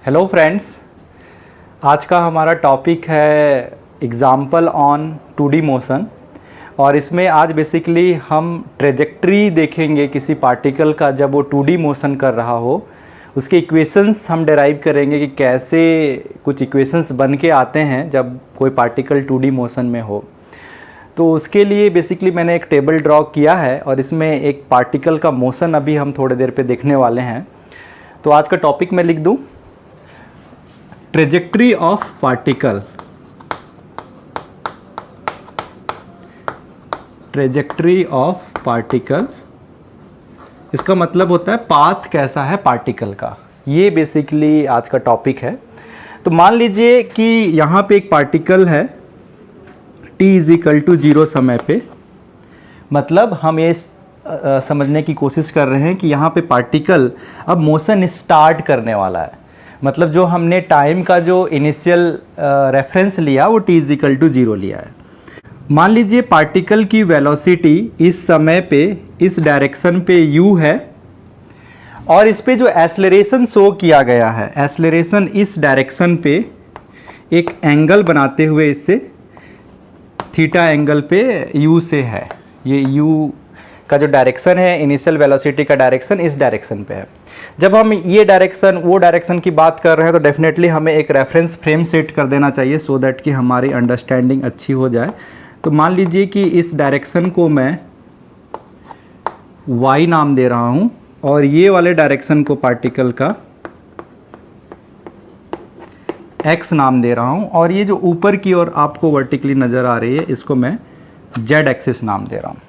Hello friends, आज का हमारा टॉपिक है एग्जाम्पल ऑन 2D मोशन। और इसमें आज बेसिकली हम ट्रेजेक्ट्री देखेंगे किसी पार्टिकल का जब वो 2D मोशन कर रहा हो। उसके इक्वेशंस हम डिराइव करेंगे कि कैसे कुछ इक्वेशंस बन के आते हैं जब कोई पार्टिकल 2D मोशन में हो। तो उसके लिए बेसिकली मैंने एक टेबल ड्रॉ किया है और इसमें एक पार्टिकल का मोशन अभी हम थोड़ी देर पे देखने वाले हैं। तो आज का टॉपिक मैं लिख दूं, trajectory of particle. Trajectory of particle, इसका मतलब होता है पाथ कैसा है पार्टिकल का। ये बेसिकली आज का टॉपिक है। तो मान लीजिए कि यहाँ पे एक पार्टिकल है t = 0 समय पे। मतलब हम ये समझने की कोशिश कर रहे हैं कि यहाँ पे पार्टिकल अब मोशन स्टार्ट करने वाला है। मतलब जो हमने टाइम का जो इनिशियल रेफरेंस लिया वो t = 0 लिया है। मान लीजिए पार्टिकल की वेलोसिटी इस समय पे इस डायरेक्शन पे u है और इस पे जो एक्सेलरेशन शो किया गया है, एक्सेलरेशन इस डायरेक्शन पे एक एंगल बनाते हुए इससे थीटा एंगल पे u से है। ये u का जो डायरेक्शन है, इनिशियल वेलोसिटी का डायरेक्शन इस डायरेक्शन पे है। जब हम ये डायरेक्शन वो डायरेक्शन की बात कर रहे हैं तो डेफिनेटली हमें एक रेफरेंस फ्रेम सेट कर देना चाहिए सो दैट कि हमारी अंडरस्टैंडिंग अच्छी हो जाए। तो मान लीजिए कि इस डायरेक्शन को मैं y नाम दे रहा हूँ और ये वाले डायरेक्शन को पार्टिकल का x नाम दे रहा हूँ और ये जो ऊपर की ओर आपको वर्टिकली नज़र आ रही है इसको मैं z एक्सिस नाम दे रहा हूँ।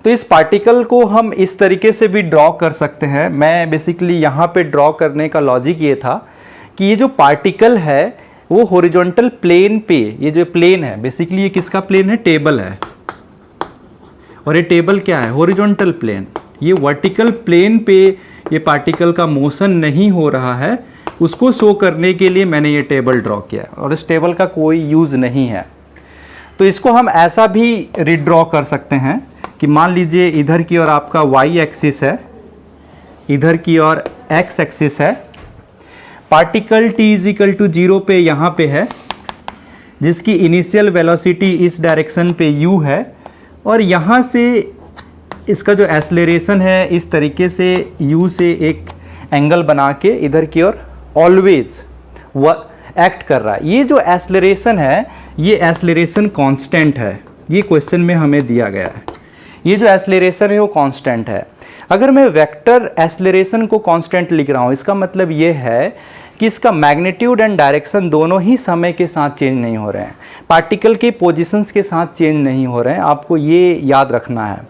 तो इस पार्टिकल को हम इस तरीके से भी ड्रॉ कर सकते हैं। मैं बेसिकली यहाँ पे ड्रॉ करने का लॉजिक ये था कि ये जो पार्टिकल है वो हॉरिजॉन्टल प्लेन पे, ये जो प्लेन है बेसिकली ये किसका प्लेन है, टेबल है। और ये टेबल क्या है, हॉरिजॉन्टल प्लेन। ये वर्टिकल प्लेन पे ये पार्टिकल का मोशन नहीं हो रहा है, उसको शो करने के लिए मैंने ये टेबल ड्रॉ किया है और इस टेबल का कोई यूज़ नहीं है। तो इसको हम ऐसा भी रीड्रॉ कर सकते हैं कि मान लीजिए इधर की ओर आपका y एक्सिस है, इधर की ओर x एक्सिस है। पार्टिकल t = 0 पे यहाँ पे है जिसकी इनिशियल वेलोसिटी इस डायरेक्शन पे u है और यहाँ से इसका जो एक्सेलरेशन है इस तरीके से u से एक एंगल बना के इधर की ओर ऑलवेज एक्ट कर रहा है। ये जो एक्सेलरेशन है ये एक्सेलरेशन कांस्टेंट है, ये क्वेश्चन में हमें दिया गया है। ये जो एक्सेलरेशन है वो कांस्टेंट है। अगर मैं वेक्टर एक्सेलरेशन को कांस्टेंट लिख रहा हूँ इसका मतलब ये है कि इसका मैग्नीट्यूड एंड डायरेक्शन दोनों ही समय के साथ चेंज नहीं हो रहे हैं, पार्टिकल के पोजीशंस के साथ चेंज नहीं हो रहे हैं। आपको ये याद रखना है।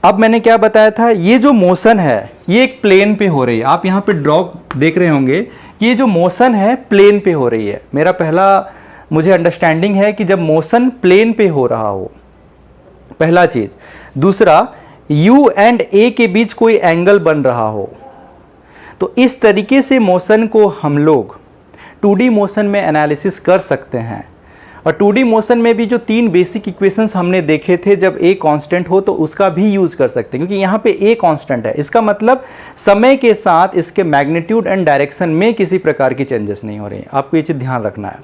अब मैंने क्या बताया था, ये जो मोशन है ये एक प्लेन पे हो रही है। आप यहाँ पे ड्रॉ देख रहे होंगे कि ये जो मोशन है प्लेन पे हो रही है। मेरा पहला मुझे अंडरस्टैंडिंग है कि जब मोशन प्लेन पे हो रहा हो, पहला चीज। दूसरा, u एंड a के बीच कोई एंगल बन रहा हो। तो इस तरीके से मोशन को हम लोग 2D मोशन में एनालिसिस कर सकते हैं। और 2D मोशन में भी जो 3 बेसिक इक्वेशंस हमने देखे थे, जब a कांस्टेंट हो तो उसका भी यूज कर सकते हैं क्योंकि यहाँ पे a कांस्टेंट है। इसका मतलब समय के साथ इसके मैग्नीट्यूड एंड डायरेक्शन में किसी प्रकार की चेंजेस नहीं हो रही हैं। आपको ये चीज़ ध्यान रखना है।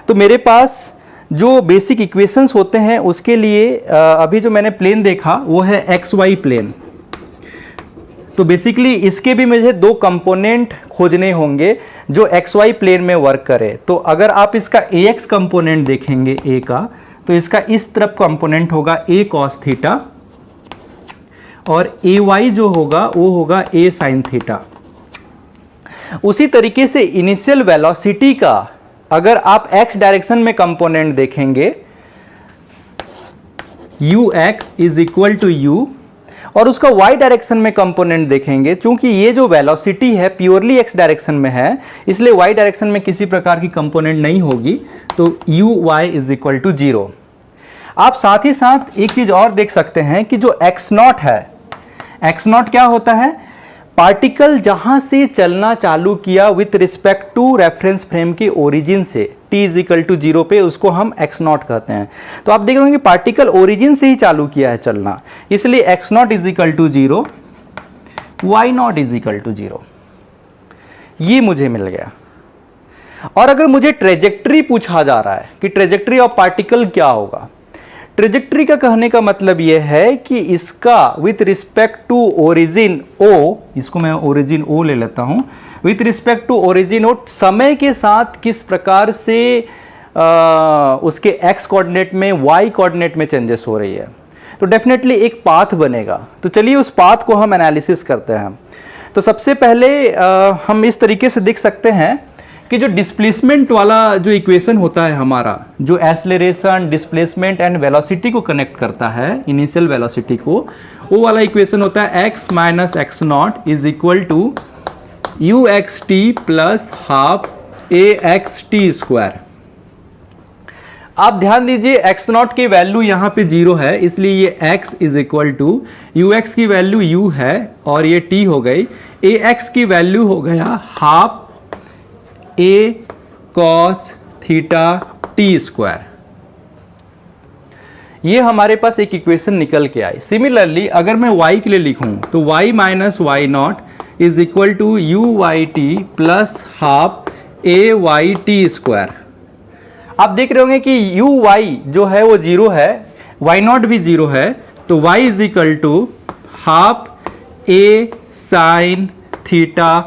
तो मेरे पास जो बेसिक इक्वेशंस होते हैं उसके लिए अभी जो मैंने प्लेन देखा वो है XY प्लेन। तो बेसिकली इसके भी मुझे 2 कंपोनेंट खोजने होंगे जो XY प्लेन में वर्क करे। तो अगर आप इसका AX कंपोनेंट देखेंगे A का, तो इसका इस तरफ कंपोनेंट होगा A cos थीटा और AY जो होगा वो होगा A sin थीटा। उसी तरीके से इनिशियल वेलोसिटी का अगर आप x डायरेक्शन में कंपोनेंट देखेंगे ux = u और उसका y डायरेक्शन में कंपोनेंट देखेंगे, चूंकि ये जो वेलोसिटी है प्योरली x डायरेक्शन में है इसलिए y डायरेक्शन में किसी प्रकार की कंपोनेंट नहीं होगी, तो uy = 0। आप साथ ही साथ एक चीज और देख सकते हैं कि जो x0 है, x0 क्या होता है, पार्टिकल जहां से चलना चालू किया with respect to reference frame के ओरिजिन से t = 0 पे, उसको हम x0 कहते हैं। तो आप देख रहे हैं कि पार्टिकल ओरिजिन से ही चालू किया है चलना, इसलिए x0 = 0, y0 = 0। ये मुझे मिल गया। और अगर मुझे ट्रेजेक्ट्री पूछा जा रहा है कि ट्रेजेक्ट्री ऑफ पार्टिकल क्या होगा, ट्रेजेक्ट्री का कहने का मतलब यह है कि इसका with respect to origin O, इसको मैं ओरिजिन ओ ले लेता हूं, with respect to origin O समय के साथ किस प्रकार से उसके एक्स कोऑर्डिनेट में वाई कोऑर्डिनेट में चेंजेस हो रही है, तो डेफिनेटली एक पाथ बनेगा। तो चलिए उस पाथ को हम एनालिसिस करते हैं। तो सबसे पहले हम इस तरीके से देख सकते हैं कि जो डिस्प्लेसमेंट वाला जो इक्वेशन होता है हमारा, जो एक्सेलरेशन, डिस्प्लेसमेंट एंड वेलोसिटी को कनेक्ट करता है, इनिशियल वेलोसिटी को, वो वाला इक्वेशन होता है x minus x naught is equal to u x t plus half a x t square. आप ध्यान दीजिए एक्स नॉट की वैल्यू यहाँ पे 0 है, इसलिए ये x is equal to u x की वैल्यू u है और ये t हो गई, ए एक्स की वैल्यू हो गया half a cos theta t square. ये हमारे पास एक इक्वेशन निकल के आई। सिमिलरली अगर मैं y के लिए लिखूं तो y minus y naught is equal to u y t plus half a y t square. आप देख रहे होंगे कि यू वाई जो है वो 0 है, वाई नॉट भी 0 है, तो y is equal to half a sine theta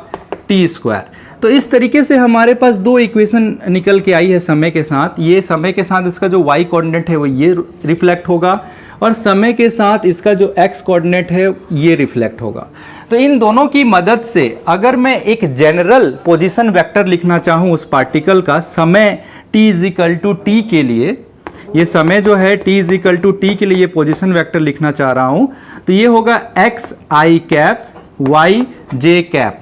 t square. तो इस तरीके से हमारे पास दो इक्वेशन निकल के आई है समय के साथ। ये समय के साथ इसका जो y कोऑर्डिनेट है वो ये रिफ्लेक्ट होगा और समय के साथ इसका जो x कोऑर्डिनेट है ये रिफ्लेक्ट होगा। तो इन दोनों की मदद से अगर मैं एक जनरल पोजीशन वेक्टर लिखना चाहूँ उस पार्टिकल का समय t is equal to t के लिए, ये समय जो है t is equal to t के लिए ये पोजीशन वेक्टर लिखना चाह रहा हूँ, तो ये होगा x आई कैप y j कैप।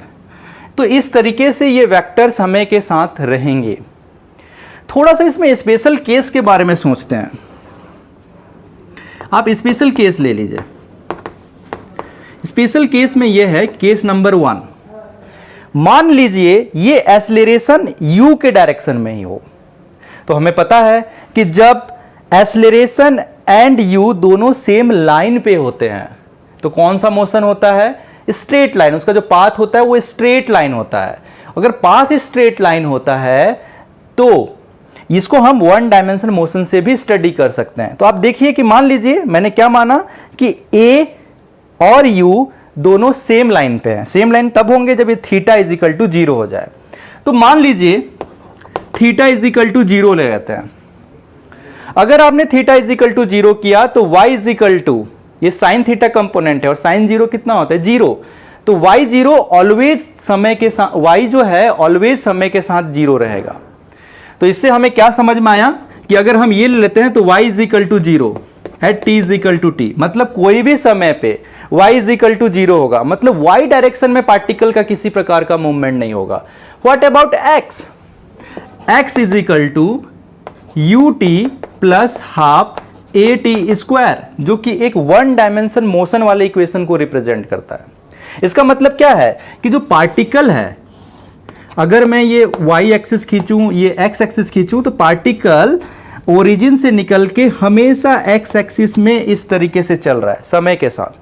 तो इस तरीके से ये वेक्टर समय के साथ रहेंगे। थोड़ा सा इसमें स्पेशल केस के बारे में सोचते हैं। आप स्पेशल केस ले लीजिए। स्पेशल केस में यह है केस नंबर 1, मान लीजिए ये एक्सेलरेशन u के डायरेक्शन में ही हो। तो हमें पता है कि जब एक्सेलरेशन एंड u दोनों सेम लाइन पे होते हैं तो कौन सा मोशन होता है, स्ट्रेट लाइन। उसका जो पाथ होता है वो स्ट्रेट लाइन होता है। अगर पाथ स्ट्रेट लाइन होता है तो इसको हम वन डायमेंशन मोशन से भी स्टडी कर सकते हैं। तो आप देखिए कि मान लीजिए मैंने क्या माना कि a और u दोनों सेम लाइन पे हैं। सेम लाइन तब होंगे जब ये थीटा इज इक्वल टू 0 हो जाए। तो मान लीजिए थीटा इज इक्वल टू 0 ले लेते हैं। अगर आपने थीटा इज इक्वल टू 0 किया तो y इज इक्वल टू, ये साइन थीटा कंपोनेंट है और साइन 0 कितना होता है, 0। तो y0 ऑलवेज समय के साथ, y जो है ऑलवेज समय के साथ 0 रहेगा। तो इससे हमें क्या समझ में आया कि अगर हम ये ले लेते हैं तो y is equal to 0 at t is equal to t, मतलब कोई भी समय पे y इज इक्वल टू 0 होगा, मतलब y डायरेक्शन में पार्टिकल का किसी प्रकार का मूवमेंट नहीं होगा। What about x, x is equal to ut plus half a t square, जो कि एक वन डायमेंशन मोशन वाले इक्वेशन को रिप्रेजेंट करता है। इसका मतलब क्या है कि जो पार्टिकल है, अगर मैं ये y एक्सिस खींचूं, ये x एक्सिस खींचूं, तो पार्टिकल ओरिजिन से निकल के हमेशा x एक्सिस में इस तरीके से चल रहा है समय के साथ।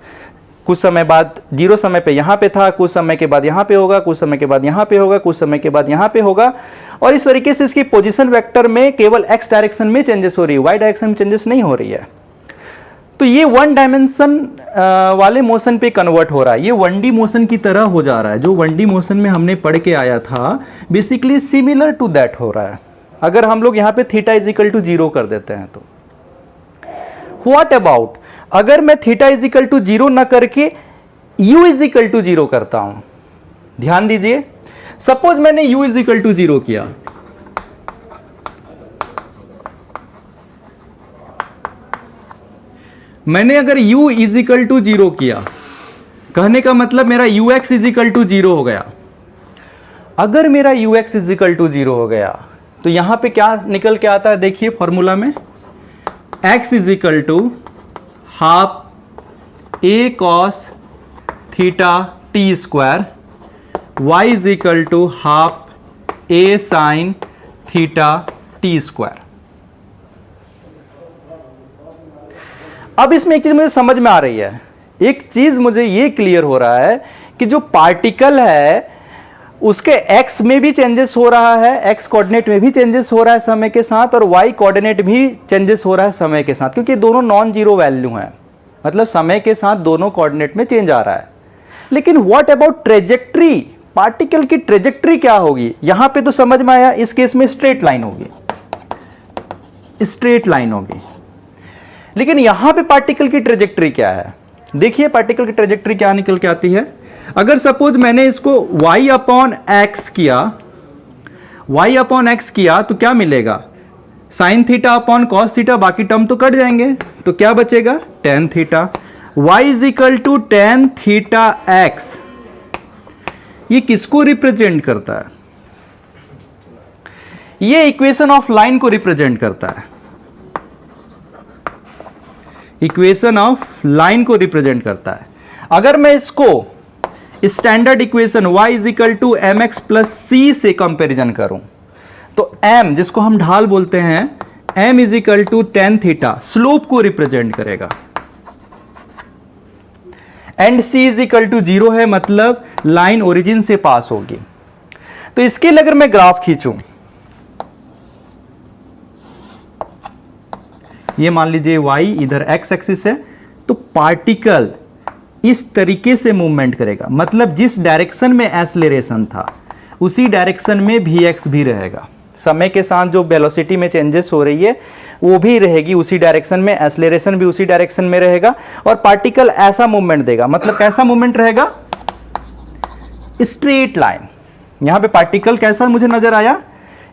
कुछ समय बाद 0 समय पे यहां पे था, कुछ समय के बाद यहां पे होगा, कुछ समय के बाद यहां पे होगा, कुछ समय के बाद यहां पे होगा, और इस तरीके से इसकी पोजीशन वेक्टर में केवल x डायरेक्शन में चेंजेस हो रही है, y डायरेक्शन में चेंजेस नहीं हो रही है। तो ये वन डायमेंशन वाले मोशन पे कन्वर्ट हो रहा है, ये 1D मोशन की तरह हो जा रहा है। जो 1D मोशन में हमने पढ़ के आया था बेसिकली सिमिलर टू दैट हो रहा है। अगर हम लोग यहाँ पे थीटा इज इक्वल टू 0 कर देते हैं तो व्हाट अबाउट अगर मैं थीटा इज इक्वल टू 0 ना करके u इज इक्वल टू 0 करता हूं। ध्यान दीजिए, सपोज मैंने u इज इक्वल टू 0 किया, मैंने अगर u इज इक्वल टू 0 किया, कहने का मतलब मेरा ux इज इक्वल टू 0 हो गया। अगर मेरा ux इज इक्वल टू 0 हो गया तो यहां पे क्या निकल के आता है, देखिए फॉर्मूला में x is equal to half a cos theta t square, y is equal to half a sine theta t square. अब इसमें एक चीज मुझे समझ में आ रही है, एक चीज मुझे ये क्लियर हो रहा है कि जो पार्टिकल है उसके x में भी चेंजेस हो रहा है, x कोऑर्डिनेट में भी चेंजेस हो रहा है समय के साथ, और y कोऑर्डिनेट भी चेंजेस हो रहा है समय के साथ, क्योंकि दोनों नॉन जीरो वैल्यू हैं, मतलब समय के साथ दोनों कोऑर्डिनेट में चेंज आ रहा है। लेकिन व्हाट अबाउट ट्रेजेक्ट्री, पार्टिकल की ट्रेजेक्ट्री क्या होगी? यहां पे तो समझ में आया, इस केस में स्ट्रेट लाइन होगी, स्ट्रेट लाइन होगी। लेकिन यहां पे पार्टिकल की ट्रेजेक्ट्री क्या है? देखिए पार्टिकल की ट्रेजेक्ट्री क्या निकल के आती है। अगर सपोज मैंने इसको y अपॉन एक्स किया, y अपॉन एक्स किया तो क्या मिलेगा? Sine theta upon cos theta, बाकी टर्म तो कट जाएंगे, तो क्या बचेगा? Tan theta. y is equal to tan theta x, ये किसको रिप्रेजेंट करता है? ये इक्वेशन ऑफ लाइन को रिप्रेजेंट करता है, इक्वेशन ऑफ लाइन को रिप्रेजेंट करता है। अगर मैं इसको standard equation y is equal to m x plus c से कंपेरिजन करूं, तो m जिसको हम ढाल बोलते हैं, m is equal to tan theta slope को रिप्रेजेंट करेगा, and c is equal to zero है, मतलब लाइन ओरिजिन से पास होगी। तो इसके लिए अगर मैं ग्राफ खींचूं, ये मान लीजिए y इधर x एक्सिस है, तो पार्टिकल इस तरीके से मूवमेंट करेगा, मतलब जिस डायरेक्शन में एक्सेलरेशन था उसी डायरेक्शन में vx भी रहेगा। समय के साथ जो वेलोसिटी में चेंजेस हो रही है वो भी रहेगी उसी डायरेक्शन में, एक्सेलरेशन भी उसी डायरेक्शन में रहेगा, और पार्टिकल ऐसा मूवमेंट देगा। मतलब कैसा मूवमेंट रहेगा? Straight line. यहां पे पार्टिकल कैसा मुझे नजर आया?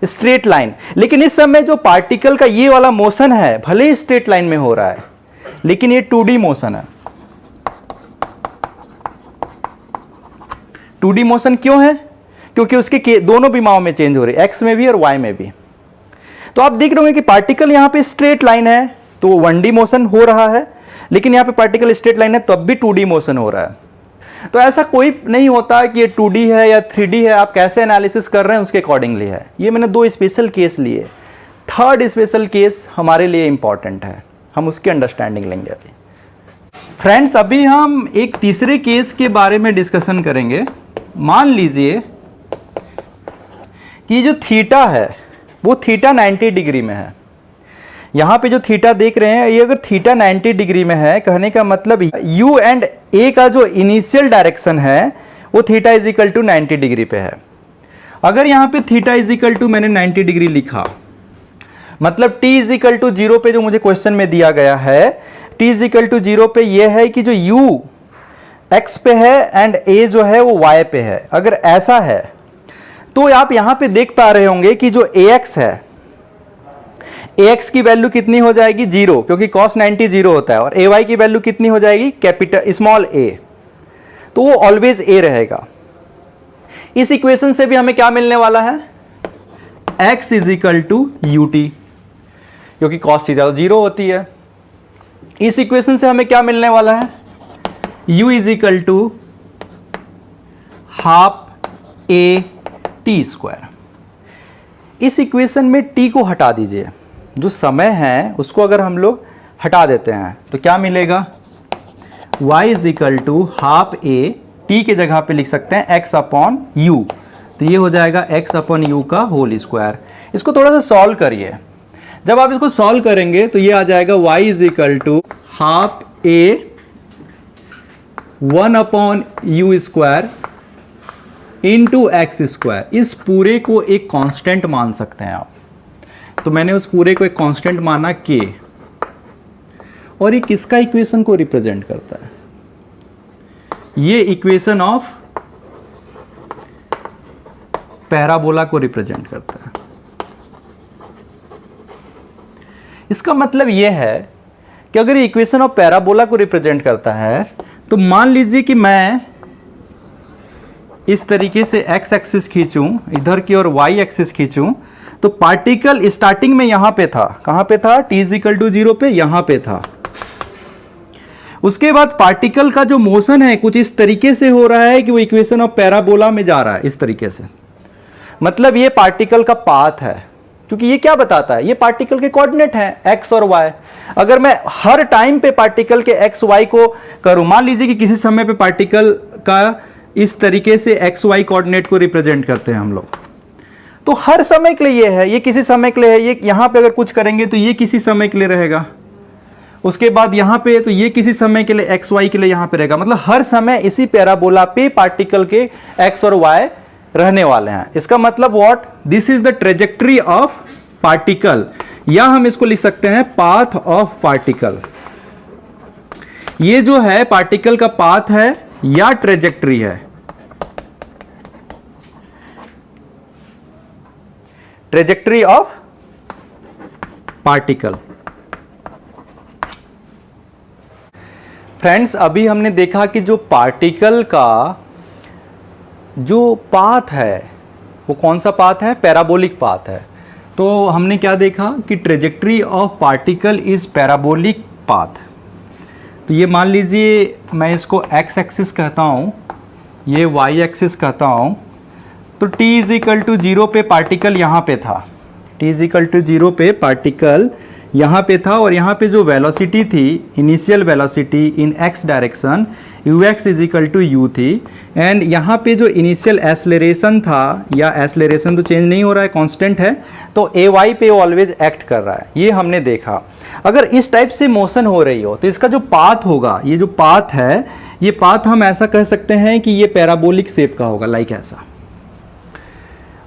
Straight line. लेकिन इस समय जो पार्टिकल का ये वाला मोशन है, भले ही स्ट्रेट लाइन में हो रहा है, लेकिन ये 2D मोशन है। 2D मोशन क्यों है? क्योंकि उसके दोनों विमाओं में चेंज हो रही है, x में भी और y में भी। तो आप देख रहे होंगे कि पार्टिकल यहां पे स्ट्रेट लाइन है तो 1D मोशन हो रहा है, लेकिन यहां पे पार्टिकल स्ट्रेट लाइन है तब भी 2D मोशन हो रहा है। तो ऐसा कोई नहीं होता कि ये 2D है या 3D है, आप कैसे एनालिसिस कर रहे हैं उसके अकॉर्डिंगली है। ये मैंने दो स्पेशल केस लिए, थर्ड स्पेशल केस हमारे लिए इंपॉर्टेंट है, हम उसकी अंडरस्टैंडिंग लेंगे अभी। फ्रेंड्स, अभी हम एक तीसरे केस के बारे में डिस्कशन करेंगे। मान लीजिए कि जो थीटा है वो थीटा 90 डिग्री में है। यहां पे जो थीटा देख रहे हैं, ये अगर थीटा 90 डिग्री में है, कहने का मतलब u एंड a का जो इनिशियल डायरेक्शन है वो theta is equal to 90 degree पे है। अगर यहां पे थीटा इज इक्वल टू मैंने 90 डिग्री लिखा, मतलब t इज इक्वल टू 0 पे जो मुझे क्वेश्चन में दिया गया है, t इज इक्वल टू 0 पे ये है कि जो u x पे है एंड a जो है वो y पे है। अगर ऐसा है तो आप यहां पे देख पा रहे होंगे कि जो ax है, ax की वैल्यू कितनी हो जाएगी? 0, क्योंकि cos 90 0 होता है, और ay की वैल्यू कितनी हो जाएगी? कैपिटल स्मॉल a, तो वो ऑलवेज a रहेगा। इस इक्वेशन से भी हमें क्या मिलने वाला है? x is equal to ut, क्योंकि cos थीटा 0 होती है। इस इक्वेशन से हमें क्या मिलने वाला है? u is equal to half a t square. इस इक्वेशन में t को हटा दीजिए, जो समय है उसको अगर हम लोग हटा देते हैं तो क्या मिलेगा? y is equal to half a, t के जगह पे लिख सकते हैं x अपॉन u, तो ये हो जाएगा x अपॉन u का होल स्क्वायर। इसको थोड़ा सा सॉल्व करिए। जब आप इसको सॉल्व करेंगे तो ये आ जाएगा y is equal to half a 1 upon u square into x square. इस पूरे को एक कांस्टेंट मान सकते हैं आप, तो मैंने उस पूरे को एक कांस्टेंट माना k, और ये किसका इक्वेशन को रिप्रेजेंट करता है? ये इक्वेशन ऑफ पैराबोला को रिप्रेजेंट करता है। इसका मतलब यह है कि अगर ये इक्वेशन ऑफ पैराबोला को रिप्रेजेंट करता है, तो मान लीजिए कि मैं इस तरीके से x एक्सिस खींचूं इधर की और y एक्सिस खींचूं, तो पार्टिकल स्टार्टिंग में यहां पे था, कहां पे था? t इज इक्वल टू 0 पे, यहां पे था। उसके बाद पार्टिकल का जो मोशन है कुछ इस तरीके से हो रहा है कि वो इक्वेशन ऑफ पैराबोला में जा रहा है, इस तरीके से। मतलब ये पार्टिकल का पाथ है, क्योंकि ये क्या बताता है? ये पार्टिकल के कोऑर्डिनेट हैं x और y। अगर मैं हर टाइम पे पार्टिकल के x y को करूं, मान लीजिए कि किसी समय पे पार्टिकल का इस तरीके से एक्स वाई कोऑर्डिनेट को रिप्रेजेंट करते हैं हम लोग। तो हर समय के लिए ये है, ये किसी समय के लिए है, ये यहाँ पे अगर कुछ करेंगे तो ये किसी समय के लिए रहेगा, उसके बाद यहाँ पे तो ये किसी समय के लिए एक्स वाई के लिए यहाँ पे रहेगा। मतलब हर समय इसी पैराबोला पे पार्टिकल के एक्स और वाई रहने वाले हैं। इसका मतलब what, this is the trajectory of particle, या हम इसको लिख सकते हैं पाथ ऑफ पार्टिकल। ये जो है पार्टिकल का पाथ है या ट्रेजेक्ट्री है, ट्रेजेक्ट्री ऑफ पार्टिकल। फ्रेंड्स, अभी हमने देखा कि जो पार्टिकल का जो पाथ है वो कौन सा पाथ है, पैराबोलिक पाथ है। तो हमने क्या देखा कि trajectory of particle is parabolic path. तो ये मान लीजिए मैं इसको एक्स एक्सिस कहता हूँ, ये वाई एक्सिस कहता हूँ। तो t इज इक्वल टू 0 पे पार्टिकल यहाँ पे था, t इज इक्वल टू 0 पे पार्टिकल यहाँ पे था, और यहाँ पे जो वेलोसिटी थी, initial velocity in x direction ux is equal to u थी, एंड यहाँ पे जो इनिशियल एसलेरेशन था, या एसलेरेशन तो चेंज नहीं हो रहा है, कांस्टेंट है, तो ay पे ऑलवेज एक्ट कर रहा है, ये हमने देखा। अगर इस टाइप से मोशन हो रही हो तो इसका जो पाथ होगा, ये जो पाथ है, ये पाथ हम ऐसा कह सकते हैं कि ये पैराबोलिक शेप का होगा, लाइक ऐसा।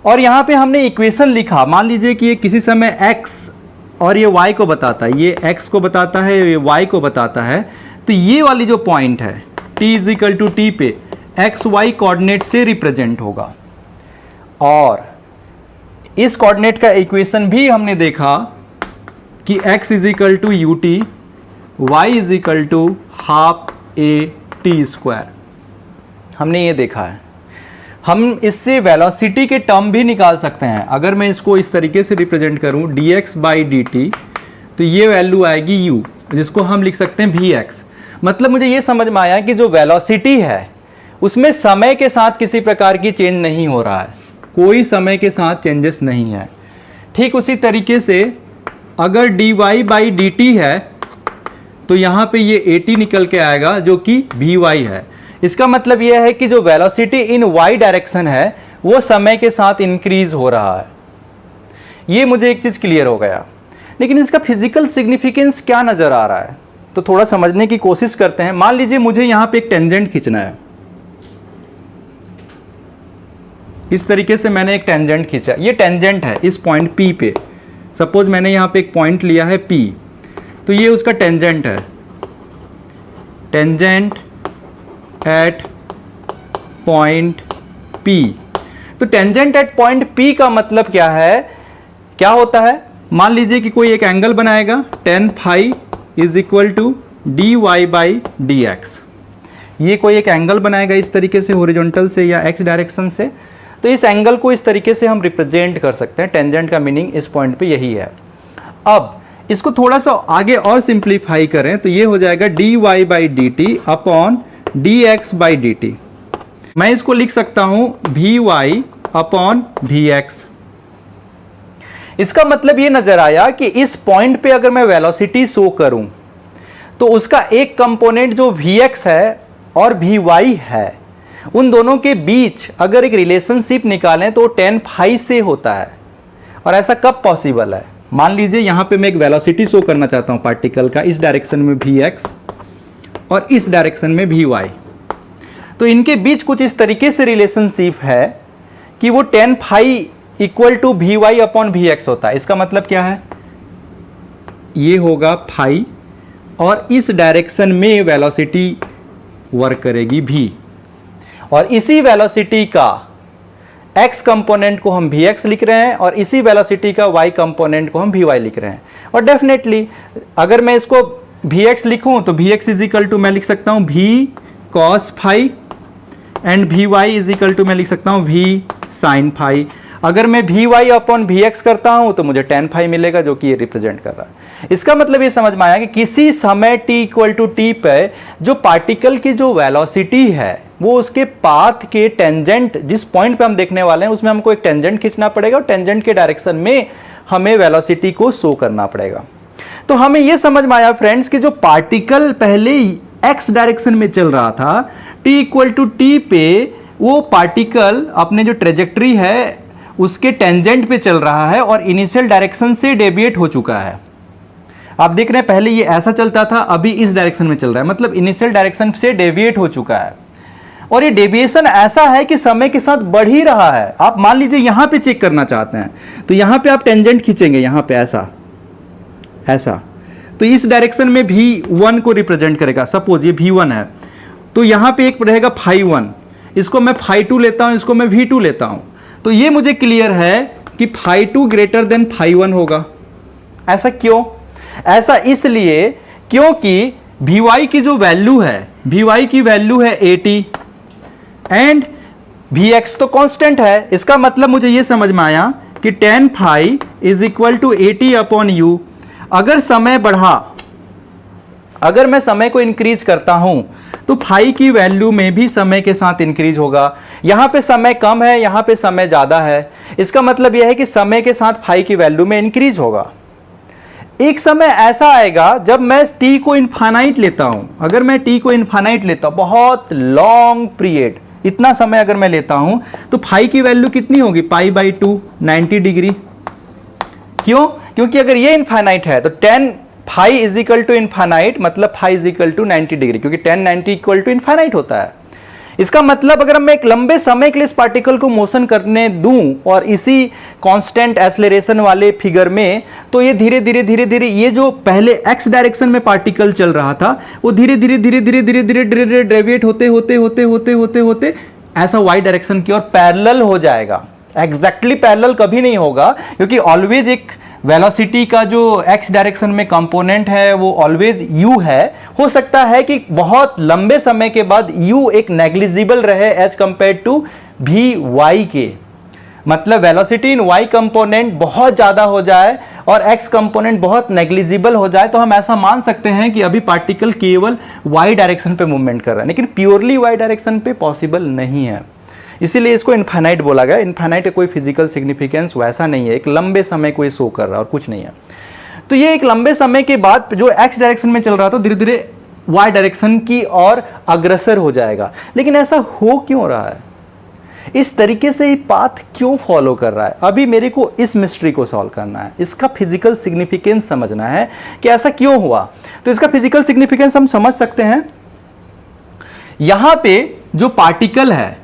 और यहाँ पे हमने इक्वेशन लिखा, मान लीजिए कि ये किसी समय x और ये y को बताता है, ये x को बताता है, ये y को बताता है। तो ये वाली जो पॉइंट है t is equal to t पे एक्स वाई कोऑर्डिनेट से रिप्रेजेंट होगा। और इस कोऑर्डिनेट का इक्वेशन भी हमने देखा कि x is equal to u t, y is equal to half a t square, हमने ये देखा है। हम इससे वेलोसिटी के टर्म भी निकाल सकते हैं। अगर मैं इसको इस तरीके से रिप्रेजेंट करूं dx बाई dt, तो ये वैल्यू आएगी u, जिसको हम लिख सकते हैं vx। मतलब मुझे ये समझ में आया कि जो वेलोसिटी है उसमें समय के साथ किसी प्रकार की चेंज नहीं हो रहा है, कोई समय के साथ चेंजेस नहीं है। ठीक उसी तरीके से अगर dy बाई dt है तो यहाँ पे ये at निकल के आएगा जो कि vy है। इसका मतलब यह है कि जो वेलोसिटी इन y डायरेक्शन है वो समय के साथ इंक्रीज हो रहा है। ये मुझे एक चीज़ क्लियर हो गया, लेकिन इसका फिजिकल सिग्निफिकेंस क्या नज़र आ रहा है, तो थोड़ा समझने की कोशिश करते हैं। मान लीजिए मुझे यहाँ पे एक टेंजेंट खींचना है, इस तरीके से मैंने एक टेंजेंट खींचा, ये टेंजेंट है इस पॉइंट P पे। सपोज मैंने यहाँ पे एक पॉइंट लिया है P, तो ये उसका टेंजेंट है, टेंजेंट एट पॉइंट P। तो टेंजेंट एट पॉइंट P का मतलब क्या है, क्या होता है, मान लीजिए कि कोई एक एंगल बनाएगा, tan phi is equal to dy by dx। ये कोई एक एंगल बनाएगा इस तरीके से हॉरिजॉन्टल से या x डायरेक्शन से, तो इस एंगल को इस तरीके से हम रिप्रेजेंट कर सकते हैं। टेंजेंट का मीनिंग इस पॉइंट पे यही है। अब इसको थोड़ा सा आगे और सिंप्लीफाई करें तो ये हो जाएगा dy by dt upon dx by dt। मैं इसको लिख सकता हूं vy अपॉन vx। इसका मतलब ये नजर आया कि इस पॉइंट पे अगर मैं वेलोसिटी शो करूं तो उसका एक कंपोनेंट जो vx है और vy है, उन दोनों के बीच अगर एक रिलेशनशिप निकालें तो tan फाई से होता है। और ऐसा कब पॉसिबल है, मान लीजिए यहां पे मैं एक वेलोसिटी शो करना चाहता हूं पार्टिकल का, इस डायरेक्शन में vx और इस डायरेक्शन में vy, तो इनके बीच कुछ इस तरीके से रिलेशनशिप है कि वो tan phi equal to vy upon vx होता है। इसका मतलब क्या है, ये होगा फाई और इस डायरेक्शन में वेलोसिटी वर्क करेगी v, और इसी वेलोसिटी का x कंपोनेंट को हम vx लिख रहे हैं और इसी वेलोसिटी का y कंपोनेंट को हम vy लिख रहे हैं। और डेफिनेटली अगर मैं इसको vx लिखूं तो vx इज इक्वल टू मैं लिख सकता हूं v cos phi and vy is equal to मैं लिख सकता हूं v sin फाई। अगर मैं vy अपॉन vx करता हूं तो मुझे tan फाई मिलेगा, जो कि ये रिप्रेजेंट कर रहा है। इसका मतलब ये समझ में आया कि किसी समय t इक्वल टू टी पे जो पार्टिकल की जो वेलोसिटी है वो उसके पाथ के टेंजेंट, जिस पॉइंट पे हम देखने वाले हैं उसमें हमको एक टेंजेंट खींचना पड़ेगा और टेंजेंट के डायरेक्शन में हमें वेलोसिटी को शो करना पड़ेगा। तो हमें यह समझ में आया फ्रेंड्स कि जो पार्टिकल पहले x डायरेक्शन में चल रहा था, t इक्वल टू टी पे वो पार्टिकल अपने जो ट्रेजेक्ट्री है उसके टेंजेंट पे चल रहा है और इनिशियल डायरेक्शन से डेविएट हो चुका है। आप देख रहे हैं पहले ये ऐसा चलता था, अभी इस डायरेक्शन में चल रहा है, मतलब इनिशियल डायरेक्शन से डेविएट हो चुका है। और ये डेविएशन ऐसा है कि समय के साथ बढ़ ही रहा है। आप मान लीजिए यहां पे चेक करना चाहते हैं तो यहां पे आप टेंजेंट खींचेंगे, यहां पे ऐसा ऐसा, तो इस डायरेक्शन में V1 को रिप्रेजेंट करेगा। सपोज ये V1 है तो यहां पे एक रहेगा φ1, इसको मैं φ2 लेता हूं, इसको मैं V2 लेता हूं, तो ये मुझे क्लियर है कि φ2 ग्रेटर देन φ1 होगा। ऐसा क्यों? ऐसा इसलिए क्योंकि Vy की जो वैल्यू है, Vy की वैल्यू है 80 एंड Vx तो कांस्टेंट है। इसका मतलब मुझे ये समझ में आया कि tan phi is equal to 80 upon u. अगर समय बढ़ा, अगर मैं समय को इंक्रीज करता हूं तो फाई की वैल्यू में भी समय के साथ इंक्रीज होगा। यहां पे समय कम है, यहां पे समय ज्यादा है, इसका मतलब यह है कि समय के साथ फाई की वैल्यू में इंक्रीज होगा। एक समय ऐसा आएगा जब मैं t को इनफाइनाइट लेता हूं, अगर मैं t को इनफाइनाइट लेता हूं, बहुत लॉन्ग पीरियड, इतना समय अगर मैं लेता हूं तो फाई की वैल्यू कितनी होगी, π/2 90 डिग्री। क्यों? क्योंकि अगर ये इनफाइनाइट है तो tan phi is equal to infinite, मतलब phi is equal to 90 degree, क्योंकि tan 90 इक्वल टू इनफाइनाइट होता है। इसका मतलब अगर मैं एक लंबे समय के लिए इस पार्टिकल को मोशन करने दूं और इसी कांस्टेंट एक्सेलरेशन वाले फिगर में, तो ये धीरे धीरे धीरे धीरे ये जो पहले एक्स डायरेक्शन में पार्टिकल चल रहा था वो धीरे धीरे धीरे धीरे धीरे धीरे धीरे डेविएट होते होते होते होते होते होते ऐसा वाई डायरेक्शन की ओर पैरेलल हो जाएगा। एग्जैक्टली पैरेलल कभी नहीं होगा, क्योंकि ऑलवेज एक वेलोसिटी का जो x डायरेक्शन में कंपोनेंट है वो ऑलवेज u है। हो सकता है कि बहुत लंबे समय के बाद u एक नेग्लिजिबल रहे एज कंपेयर टू vy के, मतलब वेलोसिटी इन y कंपोनेंट बहुत ज्यादा हो जाए और x कंपोनेंट बहुत नेग्लिजिबल हो जाए, तो हम ऐसा मान सकते हैं कि अभी पार्टिकल केवल y डायरेक्शन पे मूवमेंट कर रहा है, लेकिन प्योरली y डायरेक्शन पे पॉसिबल नहीं है। इसीलिए इसको इनफाइनाइट बोला गया। इनफाइनाइट का कोई फिजिकल सिग्निफिकेंस वैसा नहीं है, एक लंबे समय को ये शो कर रहा है और कुछ नहीं है। तो ये एक लंबे समय के बाद जो एक्स डायरेक्शन में चल रहा था धीरे धीरे वाई डायरेक्शन की ओर अग्रसर हो जाएगा। लेकिन ऐसा हो क्यों रहा है, इस तरीके से ये पाथ क्यों फॉलो कर रहा है, अभी मेरे को इस मिस्ट्री को सॉल्व करना है, इसका फिजिकल सिग्निफिकेंस समझना है कि ऐसा क्यों हुआ। तो इसका फिजिकल सिग्निफिकेंस हम समझ सकते हैं। यहां पे जो पार्टिकल है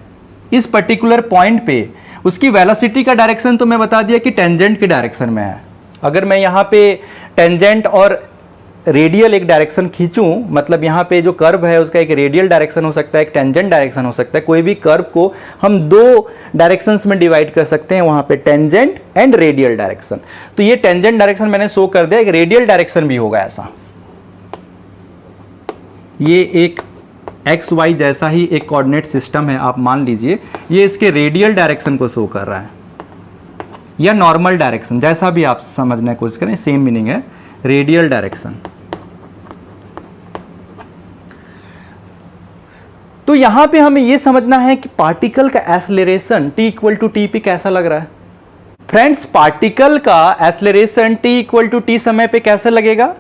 इस पर्टिकुलर पॉइंट पे उसकी वेलोसिटी का डायरेक्शन तो मैं बता दिया कि टेंजेंट के डायरेक्शन में है। अगर मैं यहाँ पे टेंजेंट और रेडियल एक डायरेक्शन खींचूं, मतलब यहाँ पे जो कर्व है उसका एक रेडियल डायरेक्शन हो सकता है, एक टेंजेंट डायरेक्शन हो सकता है। कोई भी कर्व को हम दो डायरेक्शंस में डिवाइड कर सकते हैं, वहाँ पे टेंजेंट एंड रेडियल डायरेक्शन। तो ये टेंजेंट डायरेक्शन मैंने शो कर दिया, एक रेडियल डायरेक्शन भी होगा ऐसा। ये एक एक्स वाई जैसा ही एक कोऑर्डिनेट सिस्टम है, आप मान लीजिए ये इसके रेडियल डायरेक्शन को शो कर रहा है या नॉर्मल डायरेक्शन, जैसा भी आप समझने की कोशिश करें, सेम मीनिंग है, रेडियल डायरेक्शन। तो यहां पे हमें यह समझना है कि पार्टिकल का acceleration t equal to t पे कैसा लग रहा है। फ्रेंड्स, पार्टिकल का acceleration t equal to t समय पे कैसे लगेगा,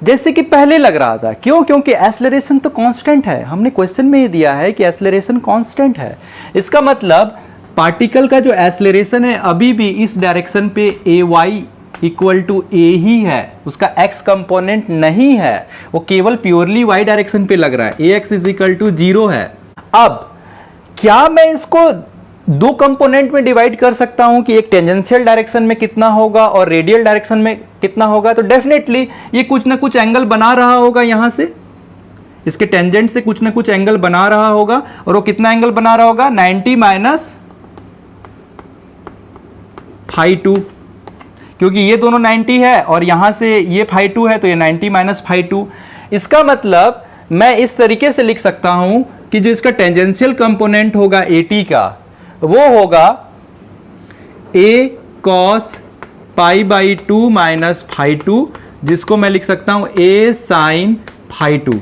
जैसे कि पहले लग रहा था। क्यों? क्योंकि एक्सेलरेशन तो कांस्टेंट है, हमने क्वेश्चन में ही दिया है कि एक्सेलरेशन कांस्टेंट है। इसका मतलब पार्टिकल का जो एक्सेलरेशन है अभी भी इस डायरेक्शन पे ay इक्वल टू a ही है, उसका x कंपोनेंट नहीं है, वो केवल प्योरली y डायरेक्शन पे लग रहा है, ax इज इक्वल टू 0 है। अब क्या मैं इसको दो कंपोनेंट में डिवाइड कर सकता हूं कि एक टेंजेंशियल डायरेक्शन में कितना होगा और रेडियल डायरेक्शन में कितना होगा? तो डेफिनेटली ये कुछ ना कुछ एंगल बना रहा होगा, यहां से इसके टेंजेंट से कुछ ना कुछ एंगल बना रहा होगा, और वो कितना एंगल बना रहा होगा, 90 माइनस φ2, क्योंकि ये दोनों 90 है और यहां से ये φ2 है, तो ये 90 माइनस φ2। इसका मतलब मैं इस तरीके से लिख सकता हूं कि जो इसका टेंजेंशियल कंपोनेंट होगा AT का, वो होगा a cos π/2 माइनस φ2, जिसको मैं लिख सकता हूं a sin φ2।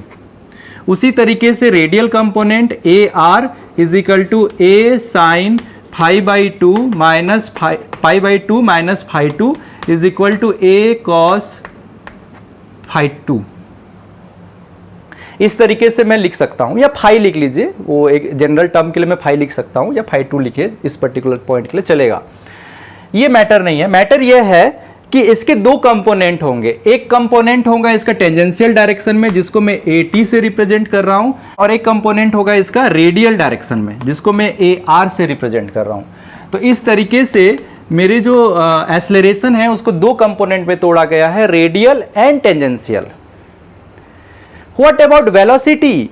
उसी तरीके से radial component AR is equal to a sin π/2 minus π/2 minus φ2 is equal to a cos φ2। इस तरीके से मैं लिख सकता हूं, या फाई लिख लीजिए, वो एक जनरल टर्म के लिए मैं फाई लिख सकता हूं, या फाई 2 लिखिए, इस पर्टिकुलर पॉइंट के लिए चलेगा। ये मैटर नहीं है, मैटर ये है कि इसके दो कंपोनेंट होंगे। एक कंपोनेंट होगा इसका टेंजेंशियल डायरेक्शन में, जिसको मैं AT से रिप्रेजेंट कर रहा हूं, और एक कंपोनेंट होगा इसका रेडियल डायरेक्शन में, जिसको मैं AR से रिप्रेजेंट कर रहा हूं। तो इस तरीके से मेरे जो एक्सेलरेशन है उसको दो कंपोनेंट में तोड़ा गया है, radial and tangential. What about velocity?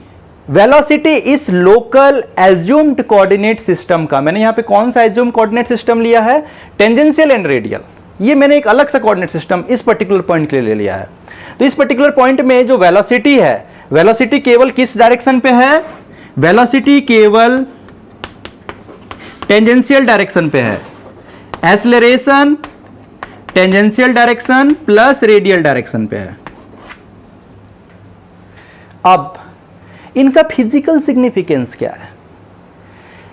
Velocity इस लोकल एज्यूम्ड कोऑर्डिनेट सिस्टम का, मैंने यहां पे कौन सा एज्यूम्ड कोऑर्डिनेट सिस्टम लिया है? Tangential and radial. ये मैंने एक अलग सा कोऑर्डिनेट सिस्टम इस पर्टिकुलर पॉइंट के लिए ले लिया है। तो इस पर्टिकुलर पॉइंट में जो वेलोसिटी है, वेलोसिटी केवल किस डायरेक्शन पे है? वेलोसिटी केवल टेंजेंशियल डायरेक्शन पे है। Acceleration tangential direction plus radial direction पे है। अब इनका फिजिकल सिग्निफिकेंस क्या है?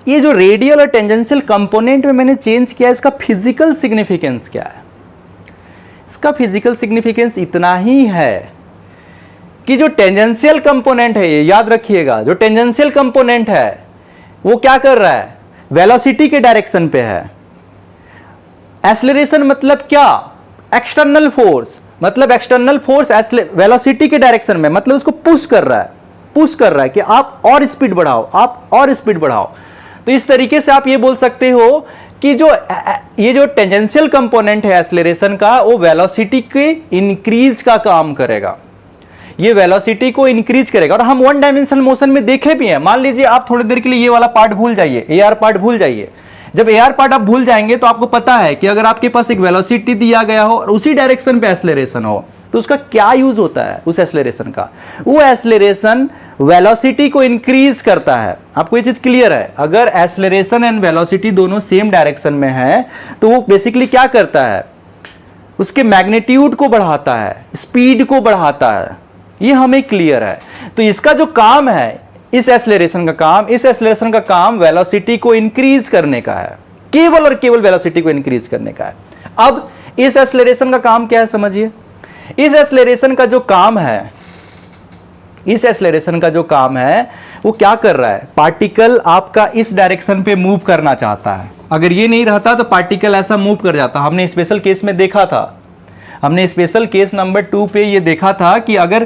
ये जो रेडियल और टेंजेंशियल कंपोनेंट में मैंने चेंज किया, इसका फिजिकल सिग्निफिकेंस क्या है? इसका फिजिकल सिग्निफिकेंस इतना ही है कि जो टेंजेंशियल कंपोनेंट है, ये याद रखिएगा, जो टेंजेंशियल कंपोनेंट है वो क्या कर रहा है? वेलोसिटी के डायरेक्शन पे है। एक्सेलरेशन मतलब क्या? एक्सटर्नल फोर्स, मतलब एक्सटर्नल फोर्स वेलोसिटी के डायरेक्शन में, मतलब उसको पुश कर रहा है, पुश कर रहा है कि आप और स्पीड बढ़ाओ, आप और स्पीड बढ़ाओ। तो इस तरीके से आप ये बोल सकते हो कि ये जो टेंजेंशियल कंपोनेंट है एक्सेलरेशन का, वो वेलोसिटी के इंक्रीज का काम करेगा, ये वेलोसिटी को इंक्रीज करेगा। और हम वन डायमेंशनल मोशन में देखे भी हैं। मान लीजिए आप थोड़ी देर के लिए ये वाला पार्ट भूल जाइए, AR पार्ट भूल जाइए। जब AR पार्ट आप भूल जाएंगे तो आपको पता है कि अगर आपके पास एक वेलोसिटी दिया गया हो और उसी डायरेक्शन पे एक्सेलरेशन हो, तो उसका क्या यूज होता है उस एक्सेलरेशन का? वो एक्सेलरेशन वेलोसिटी को इंक्रीज करता है। आपको ये चीज क्लियर है? अगर एक्सेलरेशन एंड वेलोसिटी दोनों सेम डायरेक्शन में है तो वो बेसिकली क्या करता है? उसके मैग्नीट्यूड को बढ़ाता है, स्पीड को बढ़ाता है। ये हमें क्लियर है। तो इसका जो काम है, इस एक्सेलरेशन का काम वेलोसिटी को इंक्रीज करने का है, केवल और केवल वेलोसिटी को इंक्रीज करने का है। अब इस एक्सेलरेशन का काम क्या है समझिए। इस एक्सेलरेशन का जो काम है, वो क्या कर रहा है? पार्टिकल आपका इस डायरेक्शन पे मूव करना चाहता है। अगर ये नहीं रहता तो पार्टिकल ऐसा मूव कर जाता। हमने स्पेशल केस में देखा था, हमने स्पेशल केस नंबर 2 पे ये देखा था कि अगर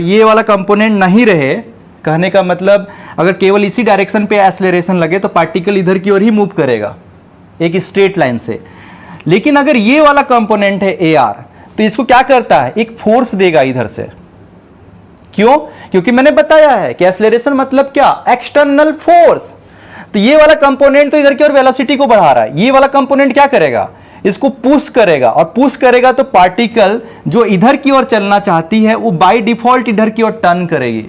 ये वाला कंपोनेंट नहीं रहे, कहने का मतलब अगर केवल इसी डायरेक्शन पे एक्सेलरेशन लगे तो पार्टिकल इधर की ओर ही मूव करेगा एक स्ट्रेट लाइन से। लेकिन अगर ये वाला कंपोनेंट है AR, तो इसको क्या करता है? एक फोर्स देगा इधर से। क्यों? क्योंकि मैंने बताया है कि एक्सेलरेशन मतलब क्या? External force. तो ये वाला कंपोनेंट तो इधर की ओर वेलोसिटी को बढ़ा रहा है, ये वाला कंपोनेंट क्या करेगा? इसको पुश करेगा, और पुश करेगा तो पार्टिकल जो इधर की ओर चलना चाहती है वो बाय डिफॉल्ट इधर की ओर टर्न करेगी।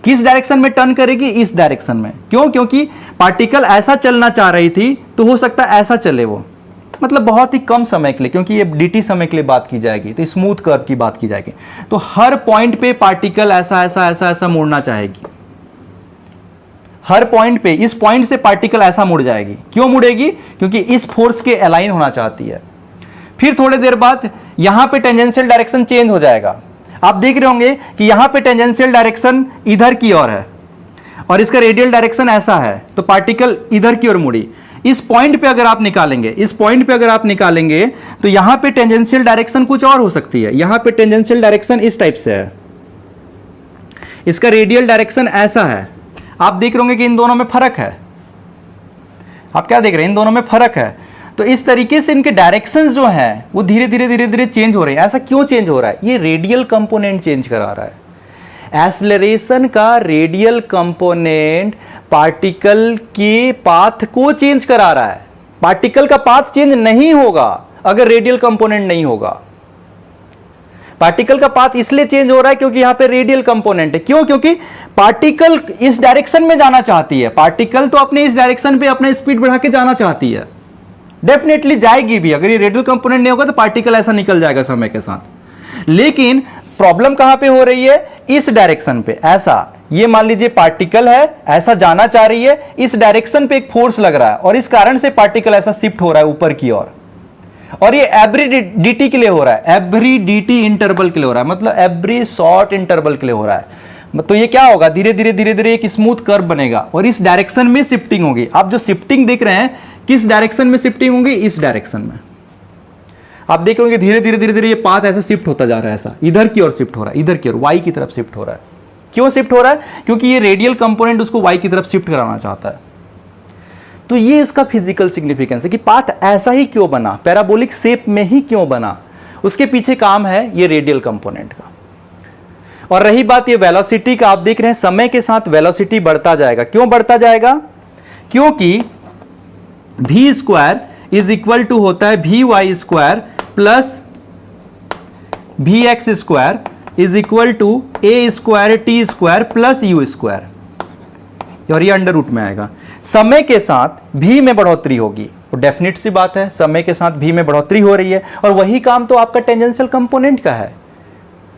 किस डायरेक्शन में टर्न करेगी? इस डायरेक्शन में। क्यों? क्योंकि पार्टिकल ऐसा चलना चाह रही थी, तो हो सकता है ऐसा चले वो, मतलब बहुत ही कम समय के लिए, क्योंकि ये dt समय के लिए बात की जाएगी, तो स्मूथ कर्व की बात की जाएगी। तो हर पॉइंट पे पार्टिकल ऐसा मुड़ना चाहेगी। हर पॉइंट पे, इस पॉइंट से पार्टिकल ऐसा मुड़ जाएगी। क्यों मुड़ेगी? क्योंकि इस फोर्स के अलाइन होना चाहती है। फिर थोड़ी देर बाद यहां पे टेंजेंशियल डायरेक्शन चेंज हो जाएगा। आप देख रहे होंगे कि यहां पे टेंजेंशियल डायरेक्शन इधर की ओर है और इसका रेडियल डायरेक्शन ऐसा है, तो पार्टिकल इधर की ओर मुड़ी। इस पॉइंट पे अगर आप निकालेंगे, तो यहां पे टेंजेंशियल डायरेक्शन कुछ और हो सकती है। यहां पे टेंजेंशियल डायरेक्शन इस टाइप से है, इसका रेडियल डायरेक्शन ऐसा है। आप देख रहे होंगे कि इन दोनों में फर्क है। आप क्या देख रहे हैं? इन दोनों में फर्क है। तो इस तरीके से इनके डायरेक्शंस जो हैं वो धीरे धीरे चेंज हो रहे हैं। ऐसा क्यों चेंज हो रहा है? ये रेडियल कंपोनेंट चेंज करा रहा है। एक्सेलरेशन का रेडियल कंपोनेंट पार्टिकल के पाथ को चेंज करा रहा है। पार्टिकल का पाथ चेंज नहीं होगा अगर रेडियल कंपोनेंट नहीं होगा। पार्टिकल का पाथ इसलिए चेंज हो रहा है क्योंकि यहां पे रेडियल कंपोनेंट है। क्यों? क्योंकि पार्टिकल इस डायरेक्शन में जाना चाहती है। पार्टिकल तो अपने इस डायरेक्शन पे अपना स्पीड बढ़ा के जाना चाहती है, डेफिनेटली जाएगी भी। अगर ये रेडियल कंपोनेंट नहीं होगा तो पार्टिकल ऐसा निकल जाएगा समय के साथ। लेकिन प्रॉब्लम कहां पे हो रही है? इस डायरेक्शन पे। ऐसा, ये मान लीजिए पार्टिकल है, ऐसा जाना चाह रही है, इस डायरेक्शन पे एक फोर्स लग रहा है और इस कारण से पार्टिकल ऐसा शिफ्ट हो रहा है ऊपर की ओर। और ये एवरी dt के लिए हो रहा है, एवरी dt इंटरवल के लिए हो रहा है, मतलब एवरी शॉर्ट इंटरवल के लिए हो रहा है। तो ये क्या होगा, धीरे धीरे धीरे धीरे एक स्मूथ कर्व बनेगा और इस डायरेक्शन में शिफ्टिंग होगी। आप जो शिफ्टिंग देख रहे हैं किस डायरेक्शन में शिफ्टिंग होगी, इस डायरेक्शन में। आप देख रहे होंगे धीरे धीरे धीरे धीरे ये पाथ ऐसा शिफ्ट होता जा रहा है, ऐसा इधर की ओर शिफ्ट हो रहा है, इधर की ओर y की तरफ शिफ्ट हो रहा है। क्यों शिफ्ट हो रहा है, क्योंकि ये रेडियल कंपोनेंट उसको y की तरफ शिफ्ट कराना चाहता है। तो ये इसका फिजिकल सिग्निफिकेंस है कि पाथ ऐसा ही क्यों बना, पैराबोलिक शेप में ही क्यों बना, उसके पीछे काम है ये रेडियल कंपोनेंट का। और रही बात ये वेलोसिटी का, आप देख रहे हैं समय के साथ वेलोसिटी बढ़ता जाएगा। क्यों बढ़ता जाएगा, क्योंकि v square is equal to होता है vy square plus vx square is equal to a square t square plus u square, और ये अंडर रूट में आएगा। समय के साथ v में बढ़ोतरी होगी, तो डेफिनेट सी बात है समय के साथ v में बढ़ोतरी हो रही है, और वही काम तो आपका टेंजेंशियल कंपोनेंट का है।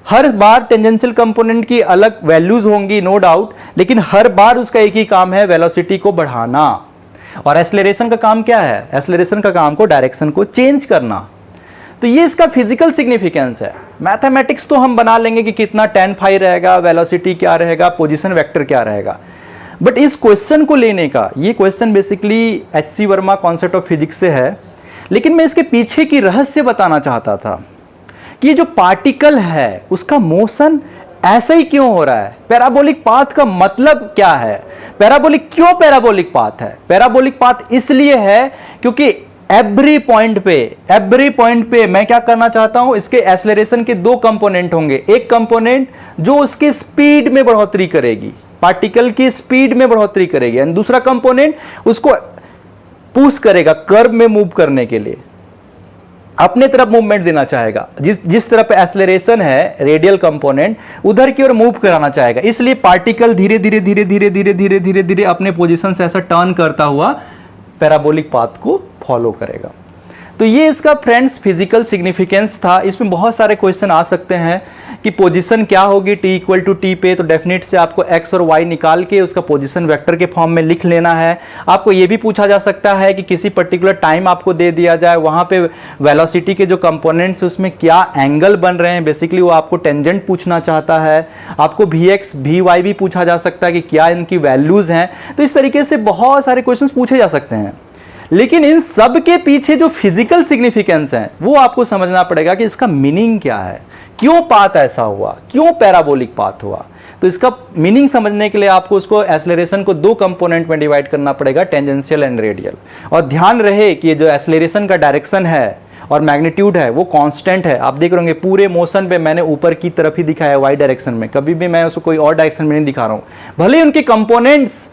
हर बार टेंजेंशियल कंपोनेंट की अलग वैल्यूज होंगी नो डाउट, लेकिन हर बार उसका एक ही काम है, वेलोसिटी को बढ़ाना। और एक्सेलरेशन का काम क्या है, एक्सेलरेशन का काम को डायरेक्शन को चेंज करना। तो ये इसका फिजिकल सिग्निफिकेंस है। मैथमेटिक्स तो हम बना लेंगे कि कितना tan फाई रहेगा, वेलोसिटी क्या रहेगा, पोजीशन वेक्टर क्या रहेगा, बट इस क्वेश्चन को लेने का, ये question basically H.C. Verma concept of physics से है, लेकिन मैं इसके पीछे की रहस्य बताना चाहता था कि ये जो पार्टिकल है उसका मोशन ऐसा ही क्यों हो रहा है, पैराबोलिक पाथ का मतलब क्या है, पैराबोलिक क्यों पैराबोलिक पाथ है। पैराबोलिक पाथ इसलिए है क्योंकि एवरी पॉइंट पे मैं क्या करना चाहता हूं, इसके एक्सेलरेशन के दो कंपोनेंट होंगे। एक कंपोनेंट जो उसके स्पीड में बढ़ोतरी करेगी, पार्टिकल की स्पीड में बढ़ोतरी करेगी, एंड दूसरा कंपोनेंट उसको पुश करेगा कर्व में मूव करने के लिए, अपने तरफ मूवमेंट देना चाहेगा। जिस तरफ एक्सेलरेशन है रेडियल कंपोनेंट उधर की ओर मूव कराना चाहेगा, इसलिए पार्टिकल धीरे धीरे धीरे धीरे धीरे धीरे धीरे धीरे अपने पोजीशन से ऐसा टर्न करता हुआ पैराबोलिक पाथ को फॉलो करेगा। तो ये इसका फ्रेंड्स फिजिकल सिग्निफिकेंस था। इसमें बहुत सारे क्वेश्चन आ सकते हैं कि पोजीशन क्या होगी t इक्वल टू टी पे, तो डेफिनेट से आपको x और y निकाल के उसका पोजीशन वेक्टर के फॉर्म में लिख लेना है। आपको ये भी पूछा जा सकता है कि किसी पर्टिकुलर टाइम आपको दे दिया जाए, वहाँ पे वेलोसिटी के जो कंपोनेंट्स उसमें क्या एंगल बन रहे हैं, बेसिकली वो आपको टेंजेंट पूछना चाहता है। आपको vx vy भी पूछा जा सकता है कि क्या इनकी वैल्यूज हैं। तो इस तरीके से बहुत सारे क्वेश्चन पूछे जा सकते हैं, लेकिन इन सब के पीछे जो फिजिकल सिग्निफिकेंस है वो आपको समझना पड़ेगा कि इसका मीनिंग क्या है, क्यों पाथ ऐसा हुआ, क्यों पैराबोलिक पाथ हुआ। तो इसका मीनिंग समझने के लिए आपको उसको एक्सेलरेशन को दो कंपोनेंट में डिवाइड करना पड़ेगा, टेंजेंशियल एंड रेडियल। और ध्यान रहे कि ये जो एक्सेलरेशन का डायरेक्शन है और मैग्नीट्यूड है वो कांस्टेंट है। आप देख रहे होंगे पूरे मोशन पे मैंने ऊपर की तरफ ही दिखाया वाई डायरेक्शन में, कभी भी मैं उसको कोई और डायरेक्शन में नहीं दिखा रहा हूं। भले ही उनके कंपोनेंट्स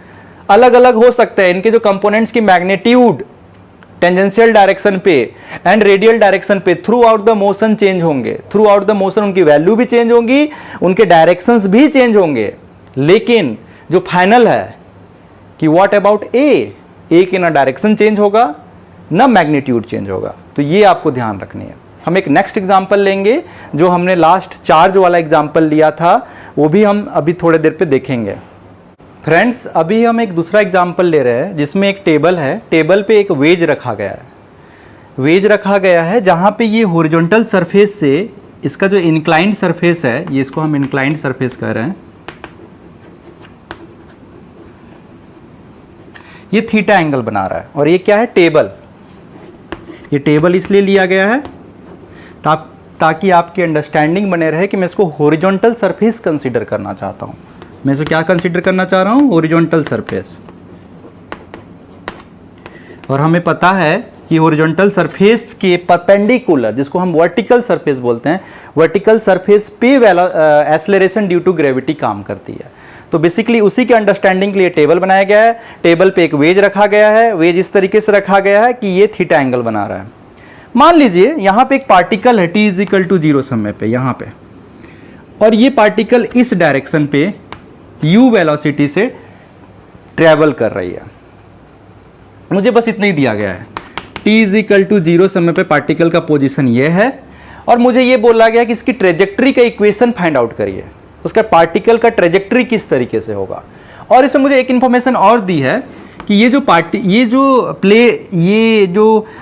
अलग अलग हो सकते हैं, इनके जो कंपोनेंट्स की मैग्नीट्यूड टेंजेंशियल डायरेक्शन पे एंड रेडियल डायरेक्शन पे through out the motion change होंगे, थ्रू आउट द मोशन उनकी वैल्यू भी चेंज होंगी, उनके डायरेक्शंस भी चेंज होंगे, लेकिन जो फाइनल है कि व्हाट अबाउट ए की ना डायरेक्शन चेंज होगा ना मैग्नीट्यूड चेंज होगा। तो ये आपको ध्यान रखनी है। हम एक नेक्स्ट एग्जांपल लेंगे, जो हमने लास्ट चार्ज वाला एग्जांपल लिया था वो भी हम अभी थोड़े देर पे देखेंगे। फ्रेंड्स अभी हम एक दूसरा एग्जांपल ले रहे हैं जिसमें एक टेबल है, टेबल पे एक वेज रखा गया है, वेज रखा गया है जहाँ पे ये हॉरिजॉन्टल सरफेस से इसका जो इंक्लाइंड सरफेस है, ये इसको हम इंक्लाइंड सरफेस कह रहे हैं, ये थीटा एंगल बना रहा है। और ये क्या है, टेबल। ये टेबल इसलिए लिया गया है ताकि आपकी अंडरस्टैंडिंग बने रहे कि मैं इसको हॉरिजॉन्टल सरफेस कंसीडर करना चाहता हूँ। मैं इसको क्या कंसीडर करना चाह रहा हूँ, हॉरिजॉन्टल सरफेस। और हमें पता है कि हॉरिजॉन्टल सरफेस के परपेंडिकुलर, जिसको हम वर्टिकल सरफेस बोलते हैं, वर्टिकल सरफेस पे एक्सेलरेशन ड्यू टू ग्रेविटी काम करती है। तो बेसिकली उसी के अंडरस्टैंडिंग के लिए टेबल बनाया गया है। टेबल पे एक वेज रखा गया है, वेज इस तरीके से रखा गया है कि ये थीटा एंगल बना रहा है। मान लीजिए यहाँ पे एक पार्टिकल है t इज इक्वल टू 0 समय पे यहाँ पे, और ये पार्टिकल इस डायरेक्शन पे u वेलोसिटी से ट्रेवल कर रही है। मुझे बस इतना ही दिया गया है, t इज इक्वल टू 0 समय पे पार्टिकल का पोजीशन ये है, और मुझे ये बोला गया कि इसकी ट्रेजेक्ट्री का इक्वेशन फाइंड आउट करिए, उसका पार्टिकल का ट्रेजेक्ट्री किस तरीके से होगा। और इसमें मुझे एक इंफॉर्मेशन और दी है कि ये जो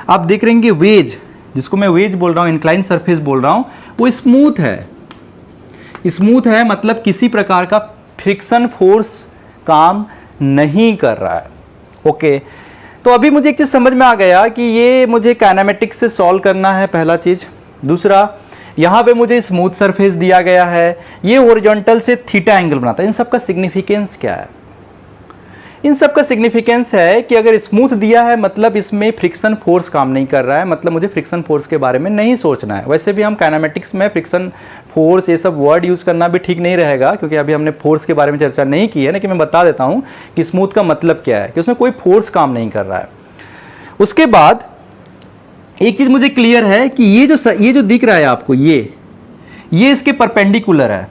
आप देख रहे हैं वेज, जिसको मैं वेज बोल रहा हूँ, इंक्लाइन सरफेस बोल रहा हूँ, वो स्मूथ है। स्मूथ है मतलब किसी प्रकार का फ्रिक्शन फोर्स काम नहीं कर रहा है। ओके, तो अभी मुझे एक चीज़ समझ में आ गया कि ये मुझे काइनेमेटिक्स से सॉल्व करना है, पहला चीज़। दूसरा, यहाँ पे मुझे स्मूथ सरफेस दिया गया है, ये हॉरिजॉन्टल से थीटा एंगल बनाता है। इन सब का सिग्निफिकेंस क्या है? इन सब का सिग्निफिकेंस है कि अगर स्मूथ दिया है मतलब इसमें फ्रिक्शन फोर्स काम नहीं कर रहा है, मतलब मुझे फ्रिक्शन फोर्स के बारे में नहीं सोचना है। वैसे भी हम काइनेमेटिक्स में फ्रिक्शन फोर्स ये सब वर्ड यूज़ करना भी ठीक नहीं रहेगा, क्योंकि अभी हमने फोर्स के बारे में चर्चा नहीं की है। लेकिन मैं बता देता हूँ कि स्मूथ का मतलब क्या है, कि उसमें कोई फोर्स काम नहीं कर रहा है। उसके बाद एक चीज़ मुझे क्लियर है कि ये जो दिख रहा है आपको, ये इसके परपेंडिकुलर है,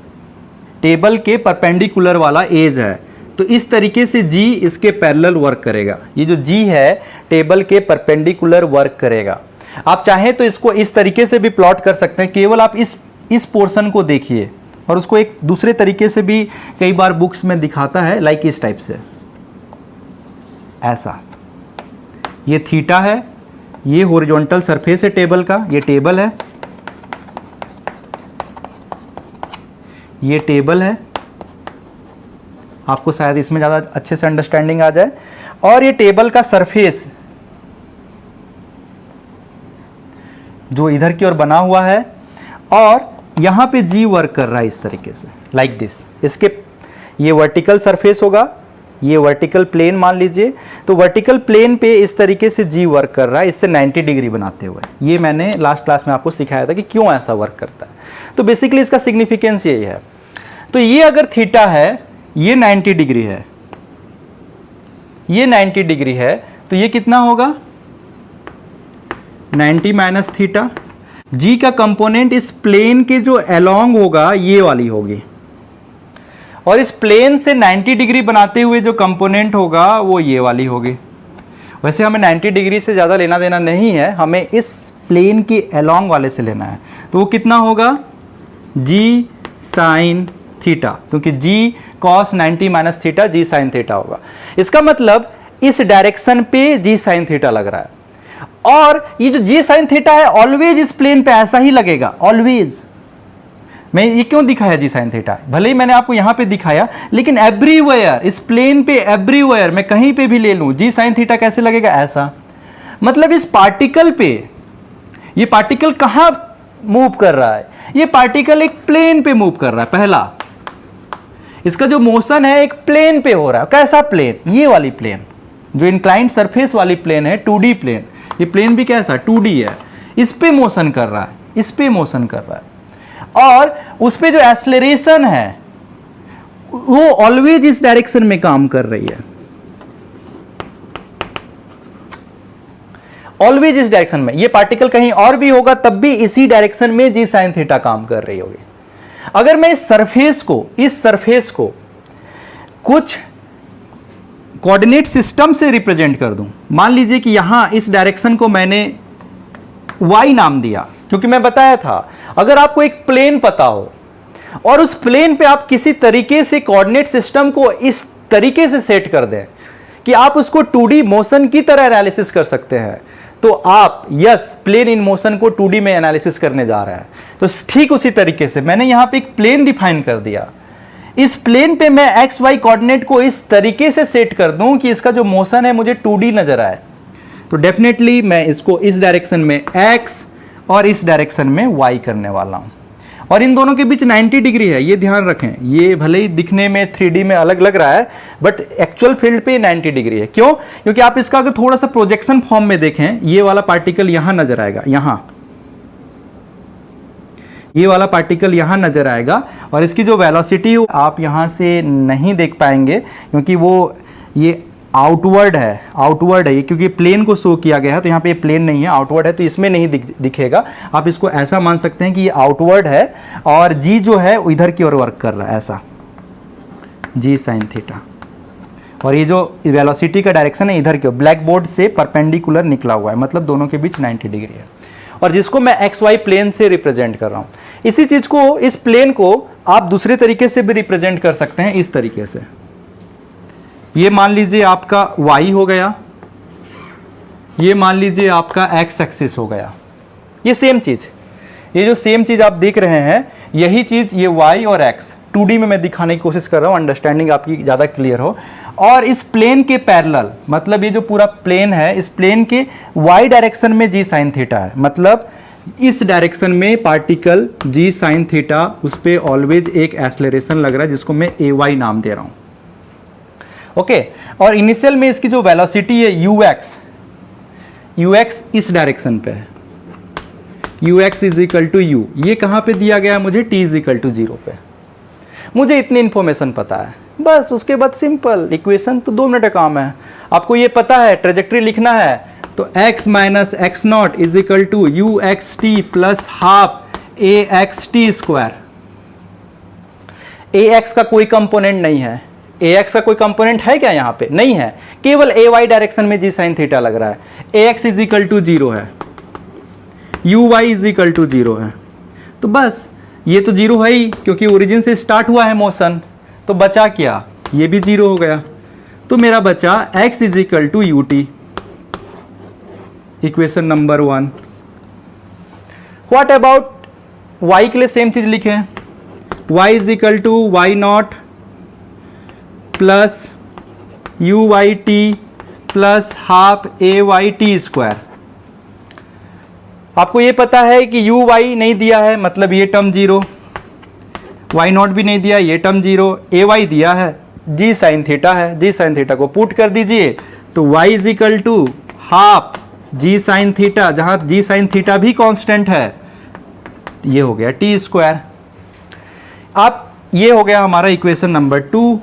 टेबल के परपेंडिकुलर वाला एज है। तो इस तरीके से G इसके पैरेलल वर्क करेगा। ये जो G है टेबल के परपेंडिकुलर वर्क करेगा। आप चाहें तो इसको इस तरीके से भी प्लॉट कर सकते हैं, केवल आप इस पोर्शन को देखिए, और उसको एक दूसरे तरीके से भी कई बार बुक्स में दिखाता है, लाइक इस टाइप से, ऐसा। ये थीटा है, ये हॉरिजॉन्टल सरफेस है टेबल का, ये टेबल है, ये टेबल है। आपको शायद इसमें ज़्यादा अच्छे से अंडरस्टैंडिंग आ जाए। और ये टेबल का सरफेस जो इधर की ओर बना हुआ है, और यहाँ पे G वर्क कर रहा है इस तरीके से, लाइक दिस। इसके ये वर्टिकल सरफेस होगा, ये वर्टिकल प्लेन मान लीजिए, तो वर्टिकल प्लेन पे इस तरीके से G वर्क कर रहा है, इससे 90 डिग्री बनाते हुए। ये मैंने लास्ट क्लास में आपको सिखाया था कि क्यों ऐसा वर्क करता है। तो बेसिकली इसका सिग्निफिकेंस यही है। तो ये अगर थीटा है, ये 90 डिग्री है, ये 90 डिग्री है, तो ये कितना होगा? 90 माइनस थीटा। G का कंपोनेंट इस प्लेन के जो अलोंग होगा ये वाली होगी, और इस प्लेन से 90 डिग्री बनाते हुए जो कंपोनेंट होगा वो ये वाली होगी। वैसे हमें 90 डिग्री से ज़्यादा लेना देना नहीं है, हमें इस प्लेन के अलोंग वाले से लेना है। तो वो कितना होगा? G साइन थीटा, क्योंकि G cos 90 minus theta G sine theta होगा। इसका मतलब इस डायरेक्शन पे G साइन थीटा लग रहा है, और ये जो G साइन थीटा है ऑलवेज इस प्लेन पे ऐसा ही लगेगा, ऑलवेज। मैं ये क्यों दिखाया G साइन थीटा? भले ही मैंने आपको यहां पे दिखाया, लेकिन एवरीवेयर इस प्लेन पे, एवरीवेयर मैं कहीं पे भी ले लूं, G साइन थीटा कैसे लगेगा? ऐसा। मतलब इस पार्टिकल पे, ये पार्टिकल कहां मूव कर रहा है? ये पार्टिकल एक प्लेन पे मूव कर रहा है। पहला, इसका जो मोशन है एक प्लेन पे हो रहा है। कैसा प्लेन? ये वाली प्लेन, जो इंक्लाइंड सरफेस वाली प्लेन है, 2D प्लेन। ये प्लेन भी कैसा? 2D है। इस पे मोशन कर रहा है, इस पे मोशन कर रहा है, और उस पे जो एक्सेलरेशन है वो ऑलवेज इस डायरेक्शन में काम कर रही है, ऑलवेज इस डायरेक्शन में। ये पार्टिकल कहीं और भी होगा तब भी इसी डायरेक्शन में G साइन थीटा काम कर रही होगी। अगर मैं इस सरफेस को कुछ कोऑर्डिनेट सिस्टम से रिप्रेजेंट कर दूं, मान लीजिए कि यहां इस डायरेक्शन को मैंने y नाम दिया, क्योंकि मैं बताया था अगर आपको एक प्लेन पता हो और उस प्लेन पे आप किसी तरीके से कोऑर्डिनेट सिस्टम को इस तरीके से सेट कर दें कि आप उसको 2D मोशन की तरह एनालिसिस कर सकते हैं, तो आप प्लेन इन मोशन को 2D में एनालिसिस करने जा रहे हैं। तो ठीक उसी तरीके से मैंने यहां पे एक प्लेन डिफाइन कर दिया। इस प्लेन पे मैं एक्स वाई कोऑर्डिनेट को इस तरीके से सेट कर दूं कि इसका जो मोशन है मुझे 2D नजर आए, तो डेफिनेटली मैं इसको इस डायरेक्शन में x और इस डायरेक्शन में y करने वाला हूं। और इन दोनों के बीच 90 डिग्री है, ये ध्यान रखें। ये भले ही दिखने में 3D में अलग लग रहा है, बट एक्चुअल फील्ड पे 90 डिग्री है। क्यों? क्योंकि आप इसका अगर थोड़ा सा प्रोजेक्शन फॉर्म में देखें, ये वाला पार्टिकल यहां नजर आएगा, यहां ये वाला पार्टिकल यहां नजर आएगा, और इसकी जो वेलोसिटी आप यहां से नहीं देख पाएंगे क्योंकि वो ये आउटवर्ड है ये, क्योंकि प्लेन को शो किया गया है, तो यहाँ पे प्लेन नहीं है, आउटवर्ड है, तो इसमें नहीं दिखेगा। आप इसको ऐसा मान सकते हैं कि ये आउटवर्ड है और G जो है इधर की ओर वर्क कर रहा है, ऐसा G साइन थीटा, और ये जो वेलोसिटी का डायरेक्शन है इधर की ओर, ब्लैक बोर्ड से परपेंडिकुलर निकला हुआ है, मतलब दोनों के बीच 90 डिग्री है, और जिसको मैं एक्स वाई प्लेन से रिप्रेजेंट कर रहा हूँ। इसी चीज को, इस प्लेन को आप दूसरे तरीके से भी रिप्रेजेंट कर सकते हैं, इस तरीके से। ये मान लीजिए आपका y हो गया, ये मान लीजिए आपका x एक्सिस हो गया, ये सेम चीज़, ये जो सेम चीज़ आप देख रहे हैं, यही चीज़ ये y और x 2D में मैं दिखाने की कोशिश कर रहा हूँ, अंडरस्टैंडिंग आपकी ज़्यादा क्लियर हो। और इस प्लेन के पैरेलल, मतलब ये जो पूरा प्लेन है, इस प्लेन के y डायरेक्शन में g साइन थीटा है, मतलब इस डायरेक्शन में पार्टिकल g साइन थीटा, उस पर ऑलवेज एक एक्सेलरेशन लग रहा है जिसको मैं ay नाम दे रहा हूँ। ओके, और इनिशियल में इसकी जो वेलोसिटी है ux इस डायरेक्शन पे है, ux is equal to u, ये कहाँ पे दिया गया है मुझे, t इज इक्वल टू 0 पे। मुझे इतनी इंफॉर्मेशन पता है, बस उसके बाद सिंपल इक्वेशन, तो 2 मिनट का काम है। आपको ये पता है ट्रेजेक्ट्री लिखना है, तो x minus x naught is equal to u x t plus half a x t square. A x का कोई कंपोनेंट नहीं है, ए एक्स का कोई कंपोनेंट है क्या यहाँ पे, नहीं है, केवल ए वाई डायरेक्शन में जी साइन थीटा लग रहा है। A x is equal to 0 है, u y is equal to 0 है, तो बस ये तो 0 है ही, क्योंकि ओरिजिन से स्टार्ट हुआ है मोशन, तो बचा क्या, ये भी 0 हो गया। तो मेरा बचा x is equal to u t, equation number 1। What about y के लिए सेम चीज लिखे, y is equal to y naught plus u y t plus half a y t square. आपको ये पता है कि यू वाई नहीं दिया है, मतलब ये टर्म 0, वाई नॉट भी नहीं दिया, ये टर्म 0, ए वाई दिया है, जी साइन थीटा है, जी साइन थीटा को पुट कर दीजिए, तो y is equal to half g sine theta, जहां जी साइन थीटा भी कांस्टेंट है, ये हो गया टी स्क्वायर। अब ये हो गया हमारा इक्वेशन नंबर 2।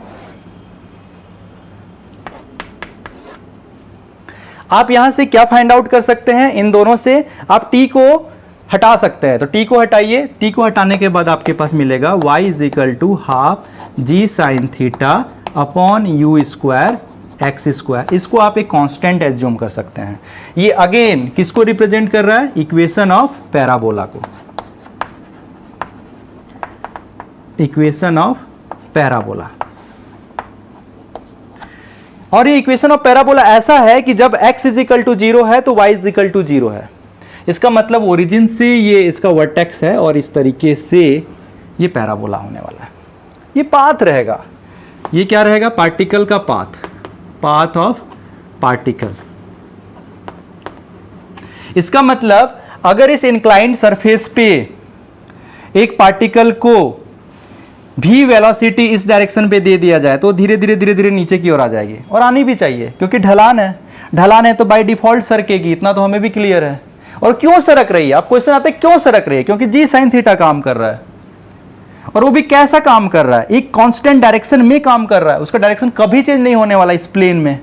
आप यहां से क्या फाइंड आउट कर सकते हैं, इन दोनों से आप t को हटा सकते हैं, तो t को हटाइए, t को हटाने के बाद आपके पास मिलेगा y is equal to half g sine theta upon u square x square. इसको आप एक कांस्टेंट एज्यूम कर सकते हैं। ये अगेन किसको रिप्रेजेंट कर रहा है, इक्वेशन ऑफ पैराबोला को, इक्वेशन ऑफ पैराबोला। और ये इक्वेशन ऑफ पैराबोला ऐसा है कि जब x इज इक्वल टू 0 है तो y इज इक्वल टू 0 है। इसका मतलब ओरिजिन से ये इसका वर्टेक्स है और इस तरीके से ये पैराबोला होने वाला है। ये पाथ रहेगा, ये क्या रहेगा, पार्टिकल का पाथ, पाथ ऑफ पार्टिकल। इसका मतलब अगर इस इंक्लाइंड सरफेस पे एक पार्टिकल को भी वेलोसिटी इस डायरेक्शन पे दे दिया जाए तो धीरे धीरे नीचे की ओर आ जाएगी, और आनी भी चाहिए क्योंकि ढलान है, ढलान है तो बाय डिफॉल्ट सरकेगी, इतना तो हमें भी क्लियर है। और क्यों सरक रही है, आप क्वेश्चन आता है क्यों सरक रही है, क्योंकि जी साइन थीटा काम कर रहा है, और वो भी कैसा काम कर रहा है, एक कांस्टेंट डायरेक्शन में काम कर रहा है, उसका डायरेक्शन कभी चेंज नहीं होने वाला इस प्लेन में।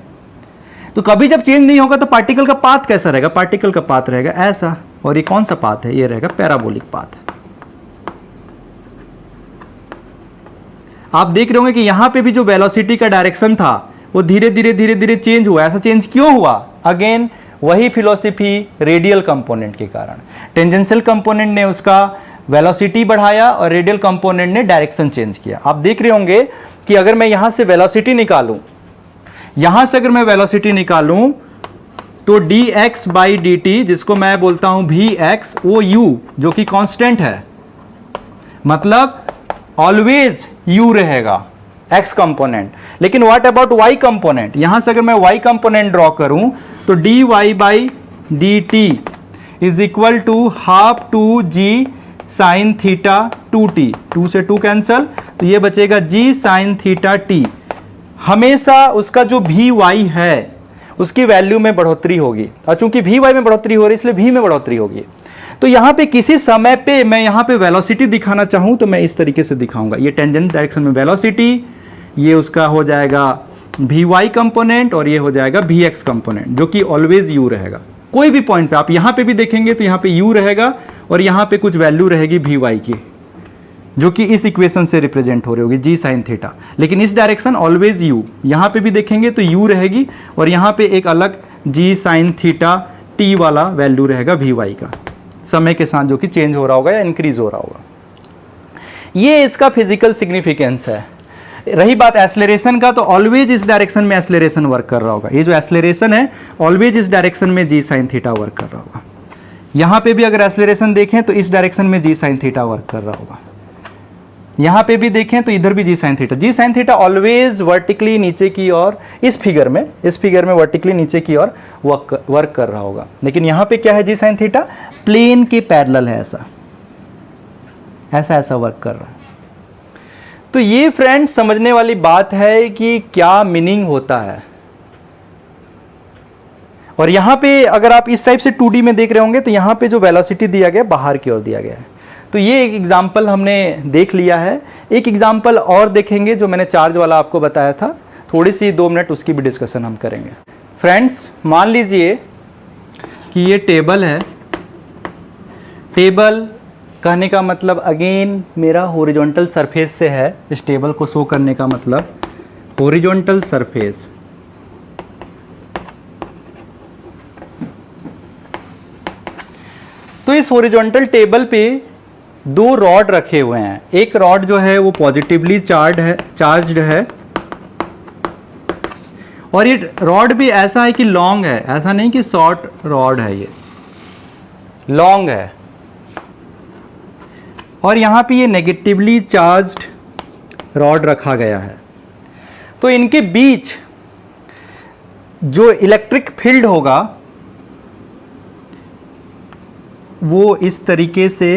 तो कभी जब चेंज नहीं होगा तो पार्टिकल का पाथ कैसा रहेगा, पार्टिकल का पाथ रहेगा ऐसा, और ये कौन सा पाथ है, ये रहेगा पैराबोलिक पाथ। आप देख रहे होंगे कि यहां पे भी जो वेलोसिटी का डायरेक्शन था वो धीरे धीरे चेंज हुआ। ऐसा चेंज क्यों हुआ, अगेन वही फिलॉसफी रेडियल कंपोनेंट के कारण। टेंजेंशियल कंपोनेंट ने उसका वेलोसिटी बढ़ाया और रेडियल कंपोनेंट ने डायरेक्शन चेंज किया। आप देख रहे होंगे कि अगर मैं यहां से वेलोसिटी निकालूं, यहां से अगर मैं वेलोसिटी निकालूं तो dx बाई dt, जिसको मैं बोलता हूं vx, वो u जो कि कांस्टेंट है, मतलब ऑलवेज u रहेगा x कंपोनेंट। लेकिन व्हाट अबाउट y कंपोनेंट, यहां से अगर मैं y कंपोनेंट ड्रॉ करूं तो dy by dt is equal to half 2g sine theta 2t, 2 से 2 कैंसल, तो ये बचेगा g साइन थीटा t। हमेशा उसका जो vy है उसकी वैल्यू में बढ़ोतरी होगी, और चूंकि vy में बढ़ोतरी हो रही है इसलिए v में बढ़ोतरी होगी। तो यहां पे किसी समय पे मैं यहां पे वेलोसिटी दिखाना चाहूं तो मैं इस तरीके से दिखाऊंगा, ये टेंजेंट डायरेक्शन में वेलोसिटी, ये उसका हो जाएगा vy कंपोनेंट और ये हो जाएगा vx कंपोनेंट, जो कि ऑलवेज u रहेगा। कोई भी पॉइंट पे आप यहां पे भी देखेंगे तो यहां पे u रहेगा और यहां पे कुछ वैल्यू रहेगी vy की, जो कि इस इक्वेशन से रिप्रेजेंट हो रही होगी जी साइन थीटा। लेकिन इस डायरेक्शन ऑलवेज u, यहां पे भी देखेंगे तो u रहेगी और यहां पे एक अलग जी साइन थीटा t वाला वैल्यू रहेगा vy का, समय के साथ जो कि चेंज हो रहा होगा या इंक्रीज हो रहा होगा। ये इसका फिजिकल सिग्निफिकेंस है। रही बात एक्सेलरेशन का, तो ऑलवेज इस डायरेक्शन में एक्सेलरेशन वर्क कर रहा होगा। ये जो एक्सेलरेशन है ऑलवेज इस डायरेक्शन में जी साइन थीटा वर्क कर रहा होगा। यहाँ पे भी अगर एक्सेलरेशन देखें तो इस डायरेक्शन में जी साइन थीटा वर्क कर रहा होगा, यहाँ पे भी देखें तो इधर भी जी साइन थीटा ऑलवेज वर्टिकली नीचे की ओर, इस फिगर में वर्टिकली नीचे की ओर वर्क कर रहा होगा। लेकिन यहाँ पे क्या है, जी साइन थीटा प्लेन के पैरेलल है, ऐसा वर्क कर रहा है। तो ये फ्रेंड्स समझने वाली बात है कि क्या मीनिंग होता है। और यहाँ पे अगर आप इस टाइप से 2D में देख रहे होंगे तो यहाँ पे जो वेलोसिटी दिया गया बाहर की ओर दिया गया है। तो ये एक एग्जाम्पल हमने देख लिया है। एक एग्जाम्पल और देखेंगे जो मैंने चार्ज वाला आपको बताया था, थोड़ी सी 2 मिनट उसकी भी डिस्कशन हम करेंगे। फ्रेंड्स मान लीजिए कि ये टेबल है, टेबल कहने का मतलब अगेन मेरा हॉरिजॉन्टल सरफेस से है, इस टेबल को शो करने का मतलब हॉरिजॉन्टल सरफेस। तो इस हॉरिजॉन्टल टेबल पे 2 रॉड रखे हुए हैं। एक रॉड जो है वो पॉजिटिवली चार्ज्ड है, और ये रॉड भी ऐसा है कि लॉन्ग है, ऐसा नहीं कि शॉर्ट रॉड है, ये लॉन्ग है। और यहाँ पे ये नेगेटिवली चार्ज्ड रॉड रखा गया है। तो इनके बीच जो इलेक्ट्रिक फील्ड होगा वो इस तरीके से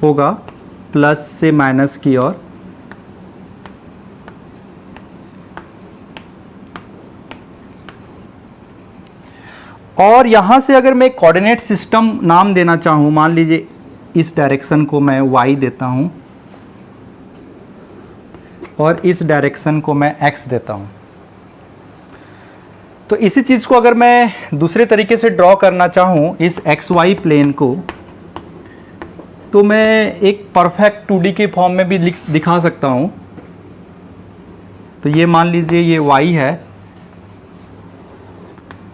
होगा, प्लस से माइनस की ओर। और यहां से अगर मैं कोऑर्डिनेट सिस्टम नाम देना चाहूं, मान लीजिए इस डायरेक्शन को मैं y देता हूं और इस डायरेक्शन को मैं x देता हूं। तो इसी चीज को अगर मैं दूसरे तरीके से ड्रॉ करना चाहूं इस xy प्लेन को, तो मैं एक परफेक्ट 2D के फॉर्म में भी दिखा सकता हूं। तो ये मान लीजिए ये y है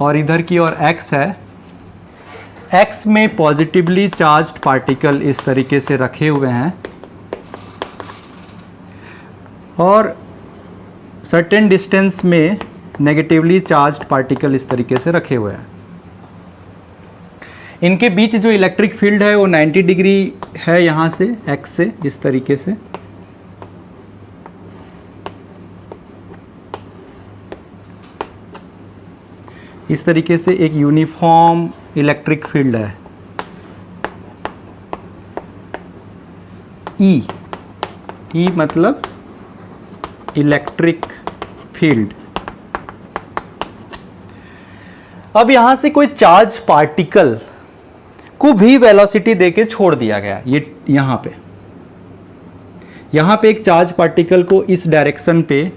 और इधर की ओर x है। x में पॉजिटिवली चार्ज्ड पार्टिकल इस तरीके से रखे हुए हैं और सर्टेन डिस्टेंस में नेगेटिवली चार्ज्ड पार्टिकल इस तरीके से रखे हुए हैं। इनके बीच जो इलेक्ट्रिक फील्ड है वो 90 डिग्री है, यहाँ से x से इस तरीके से। इस तरीके से एक यूनिफॉर्म इलेक्ट्रिक फील्ड है E मतलब इलेक्ट्रिक फील्ड। अब यहां से कोई चार्ज पार्टिकल को भी वेलोसिटी देके छोड़ दिया गया। ये यहां पे एक चार्ज पार्टिकल को इस डायरेक्शन पे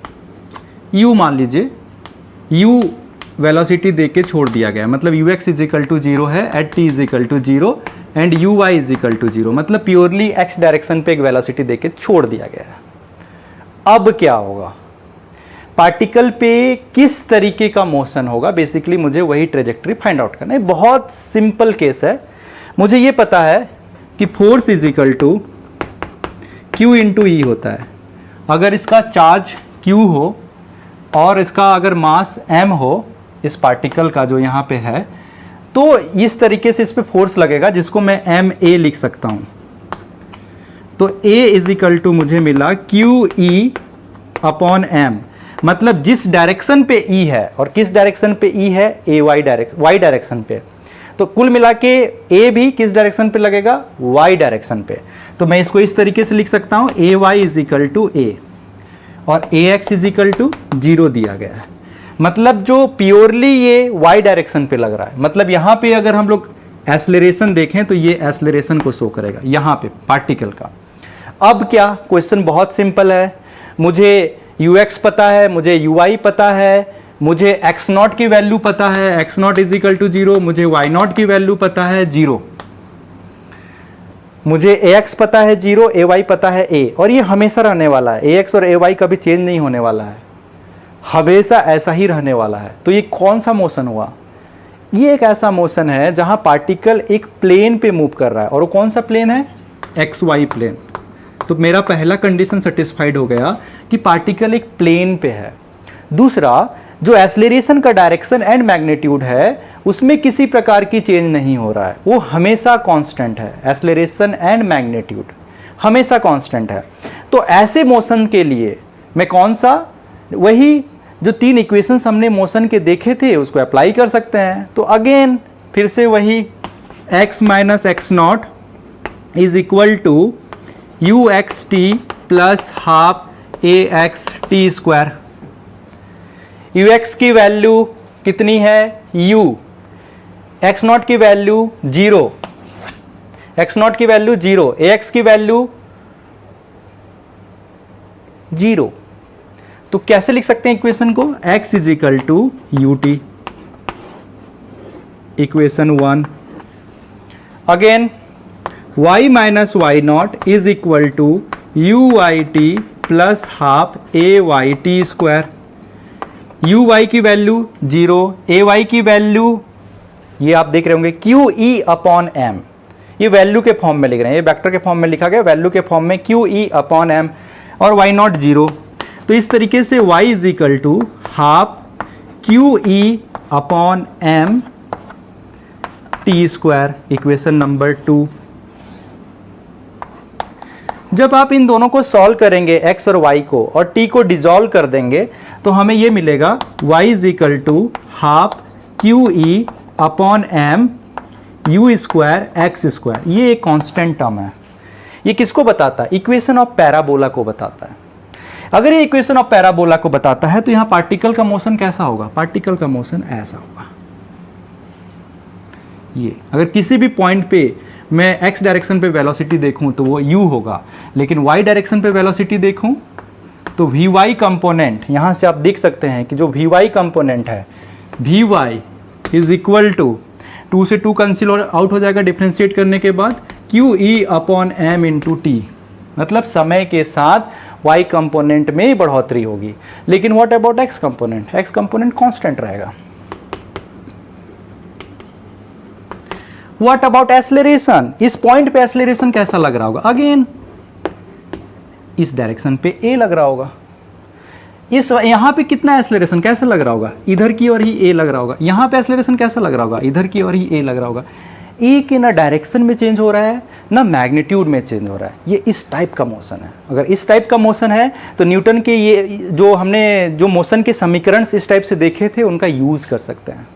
u मान लीजिए, u वेलोसिटी देके छोड़ दिया गया, मतलब ux इज इक्वल टू 0 है at t is equal to 0 and uy is equal to 0, मतलब प्योरली x डायरेक्शन पे एक वेलोसिटी देके छोड़ दिया गया है। अब क्या होगा, पार्टिकल पे किस तरीके का मोशन होगा, बेसिकली मुझे वही ट्रेजेक्टरी फाइंड आउट करना है। बहुत सिंपल केस है, मुझे ये पता है कि force is equal to Q into e होता है। अगर इसका चार्ज Q हो और इसका अगर मास m हो, इस पार्टिकल का जो यहाँ पे है, तो इस तरीके से इस पे फोर्स लगेगा जिसको मैं ma लिख सकता हूँ। तो a इज इक्वल टू मुझे मिला QE अपॉन m, मतलब जिस डायरेक्शन पे E है और किस डायरेक्शन पे E है, y डायरेक्शन पे, तो कुल मिला के A भी किस डायरेक्शन पे लगेगा, y डायरेक्शन पे। तो मैं इसको इस तरीके से लिख सकता हूँ AY is equal to A और AX इज इक्वल टू 0 दिया गया है। मतलब जो प्योरली ये y डायरेक्शन पे लग रहा है, मतलब यहाँ पे अगर हम लोग एक्सेलरेशन देखें तो ये एक्सेलरेशन को शो करेगा यहाँ पे पार्टिकल का। अब क्या, क्वेश्चन बहुत सिंपल है, मुझे ux पता है, मुझे uy पता है, मुझे x0 की वैल्यू पता है, x0 इज इक्वल टू 0, मुझे y0 की वैल्यू पता है 0, मुझे ax पता है 0, ay पता है a, और ये हमेशा रहने वाला है, ax और ay कभी चेंज नहीं होने वाला है, हमेशा ऐसा ही रहने वाला है। तो ये कौन सा मोशन हुआ, ये एक ऐसा मोशन है जहां पार्टिकल एक प्लेन पे मूव कर रहा है, और वो कौन सा प्लेन है, xy प्लेन। तो मेरा पहला कंडीशन सेटिस्फाइड हो गया कि पार्टिकल एक प्लेन पे है। दूसरा, जो एक्सेलरेशन का डायरेक्शन एंड मैग्नीट्यूड है उसमें किसी प्रकार की चेंज नहीं हो रहा है, वो हमेशा कांस्टेंट है। एक्सेलरेशन एंड मैग्नीट्यूड हमेशा कांस्टेंट है। तो ऐसे मोशन के लिए मैं कौन सा, वही जो 3 इक्वेशंस हमने मोशन के देखे थे उसको अप्लाई कर सकते हैं। तो अगेन फिर से वही x minus x naught is equal to u x t plus half a x t square. U x की वैल्यू कितनी है u, एक्स नॉट की वैल्यू 0, एक्स नॉट की वैल्यू 0, ए एक्स की वैल्यू 0। तो कैसे लिख सकते हैं इक्वेशन को, x is equal to u t, equation 1। Again y minus y naught is equal to u y t plus half a y t square. U y की value 0, a y की value ये आप देख रहे होंगे q E upon m, ये value के form में लिख रहे हैं, ये वेक्टर के फॉर्म में लिखा गया, वैल्यू के फॉर्म में क्यू ई अपॉन एम, और वाई नॉट 0। तो इस तरीके से y is equal to half Q E upon M T square, equation number 2। जब आप इन दोनों को सॉल्व करेंगे x और y को और t को डिसॉल्व कर देंगे तो हमें ये मिलेगा y is equal to half Q E upon M U square x square. ये एक कांस्टेंट टर्म है। ये किसको बताता है, इक्वेशन ऑफ पैराबोला को बताता है। अगर ये इक्वेशन ऑफ पैराबोला को बताता है तो यहां पार्टिकल का मोशन कैसा होगा, पार्टिकल का मोशन ऐसा होगा। ये अगर किसी भी पॉइंट पे मैं x डायरेक्शन पे वेलोसिटी देखूं तो वो u होगा, लेकिन y डायरेक्शन पे वेलोसिटी देखूं तो vy कंपोनेंट, यहां से आप देख सकते हैं कि जो vy कंपोनेंट है vy इज इक्वल टू 2 से 2 कैंसिल आउट हो जाएगा डिफ्रेंशिएट करने के बाद, Q E upon M into T, मतलब समय के साथ y कंपोनेंट में बढ़ोतरी होगी। लेकिन what about x component, x component constant रहेगा। व्हाट अबाउट एक्सेलरेशन, इस पॉइंट पे एक्सेलरेशन कैसा लग रहा होगा, अगेन इस डायरेक्शन पे a लग रहा होगा। इस यहां पे कितना एक्सेलरेशन कैसा लग रहा होगा, इधर की ओर ही a लग रहा होगा। यहां पे एक्सेलरेशन कैसा लग रहा होगा, इधर की ओर ही a लग रहा होगा। ए के ना डायरेक्शन में चेंज हो रहा है ना मैग्नीट्यूड में चेंज हो रहा है। ये इस टाइप का मोशन है। अगर इस टाइप का मोशन है तो न्यूटन के ये जो हमने जो मोशन के समीकरण इस टाइप से देखे थे उनका यूज कर सकते हैं।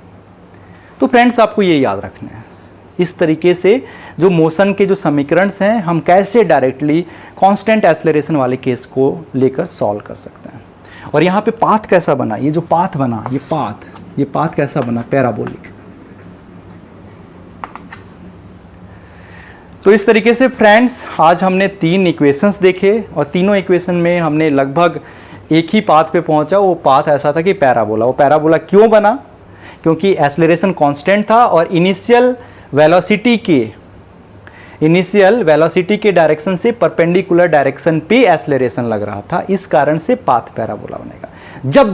तो फ्रेंड्स आपको ये याद रखना है, इस तरीके से जो मोशन के जो समीकरण हैं हम कैसे डायरेक्टली कांस्टेंट एक्सेलरेशन वाले केस को लेकर सॉल्व कर सकते हैं। और यहाँ पे पाथ कैसा बना, ये जो पाथ बना, ये पाथ कैसा बना, पैराबोलिक। तो इस तरीके से फ्रेंड्स आज हमने 3 इक्वेशंस देखे और तीनों इक्वेशन में हमने लगभग एक ही पाथ पे पहुंचा। वो पाथ ऐसा था कि पैराबोला। वो पैराबोला क्यों बना, क्योंकि एक्सेलरेशन कांस्टेंट था और इनिशियल वेलोसिटी के डायरेक्शन से परपेंडिकुलर डायरेक्शन पे एक्सेलरेशन लग रहा था। इस कारण से पाथ पैराबोला बनेगा।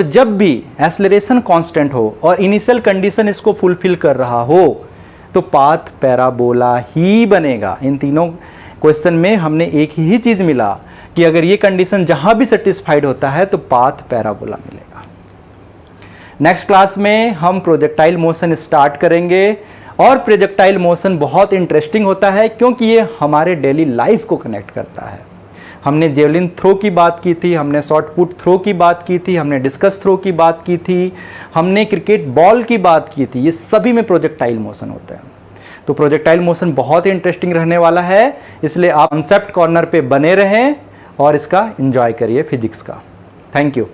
जब भी एक्सेलरेशन कांस्टेंट हो और इनिशियल कंडीशन इसको फुलफिल कर रहा हो तो पाथ पैराबोला ही बनेगा। इन तीनों क्वेश्चन में हमने एक ही चीज मिला कि अगर ये कंडीशन जहां भी सेटिस्फाइड होता है तो पाथ पैराबोला मिलेगा। नेक्स्ट क्लास में हम प्रोजेक्टाइल मोशन स्टार्ट करेंगे और प्रोजेक्टाइल मोशन बहुत इंटरेस्टिंग होता है क्योंकि ये हमारे डेली लाइफ को कनेक्ट करता है। हमने जेवलिन थ्रो की बात की थी, हमने शॉट पुट थ्रो की बात की थी, हमने डिस्कस थ्रो की बात की थी, हमने क्रिकेट बॉल की बात की थी। ये सभी में प्रोजेक्टाइल मोशन होता है। तो प्रोजेक्टाइल मोशन बहुत ही इंटरेस्टिंग रहने वाला है, इसलिए आप कॉन्सेप्ट कॉर्नर पे बने रहें और इसका एंजॉय करिए फिजिक्स का। Thank you.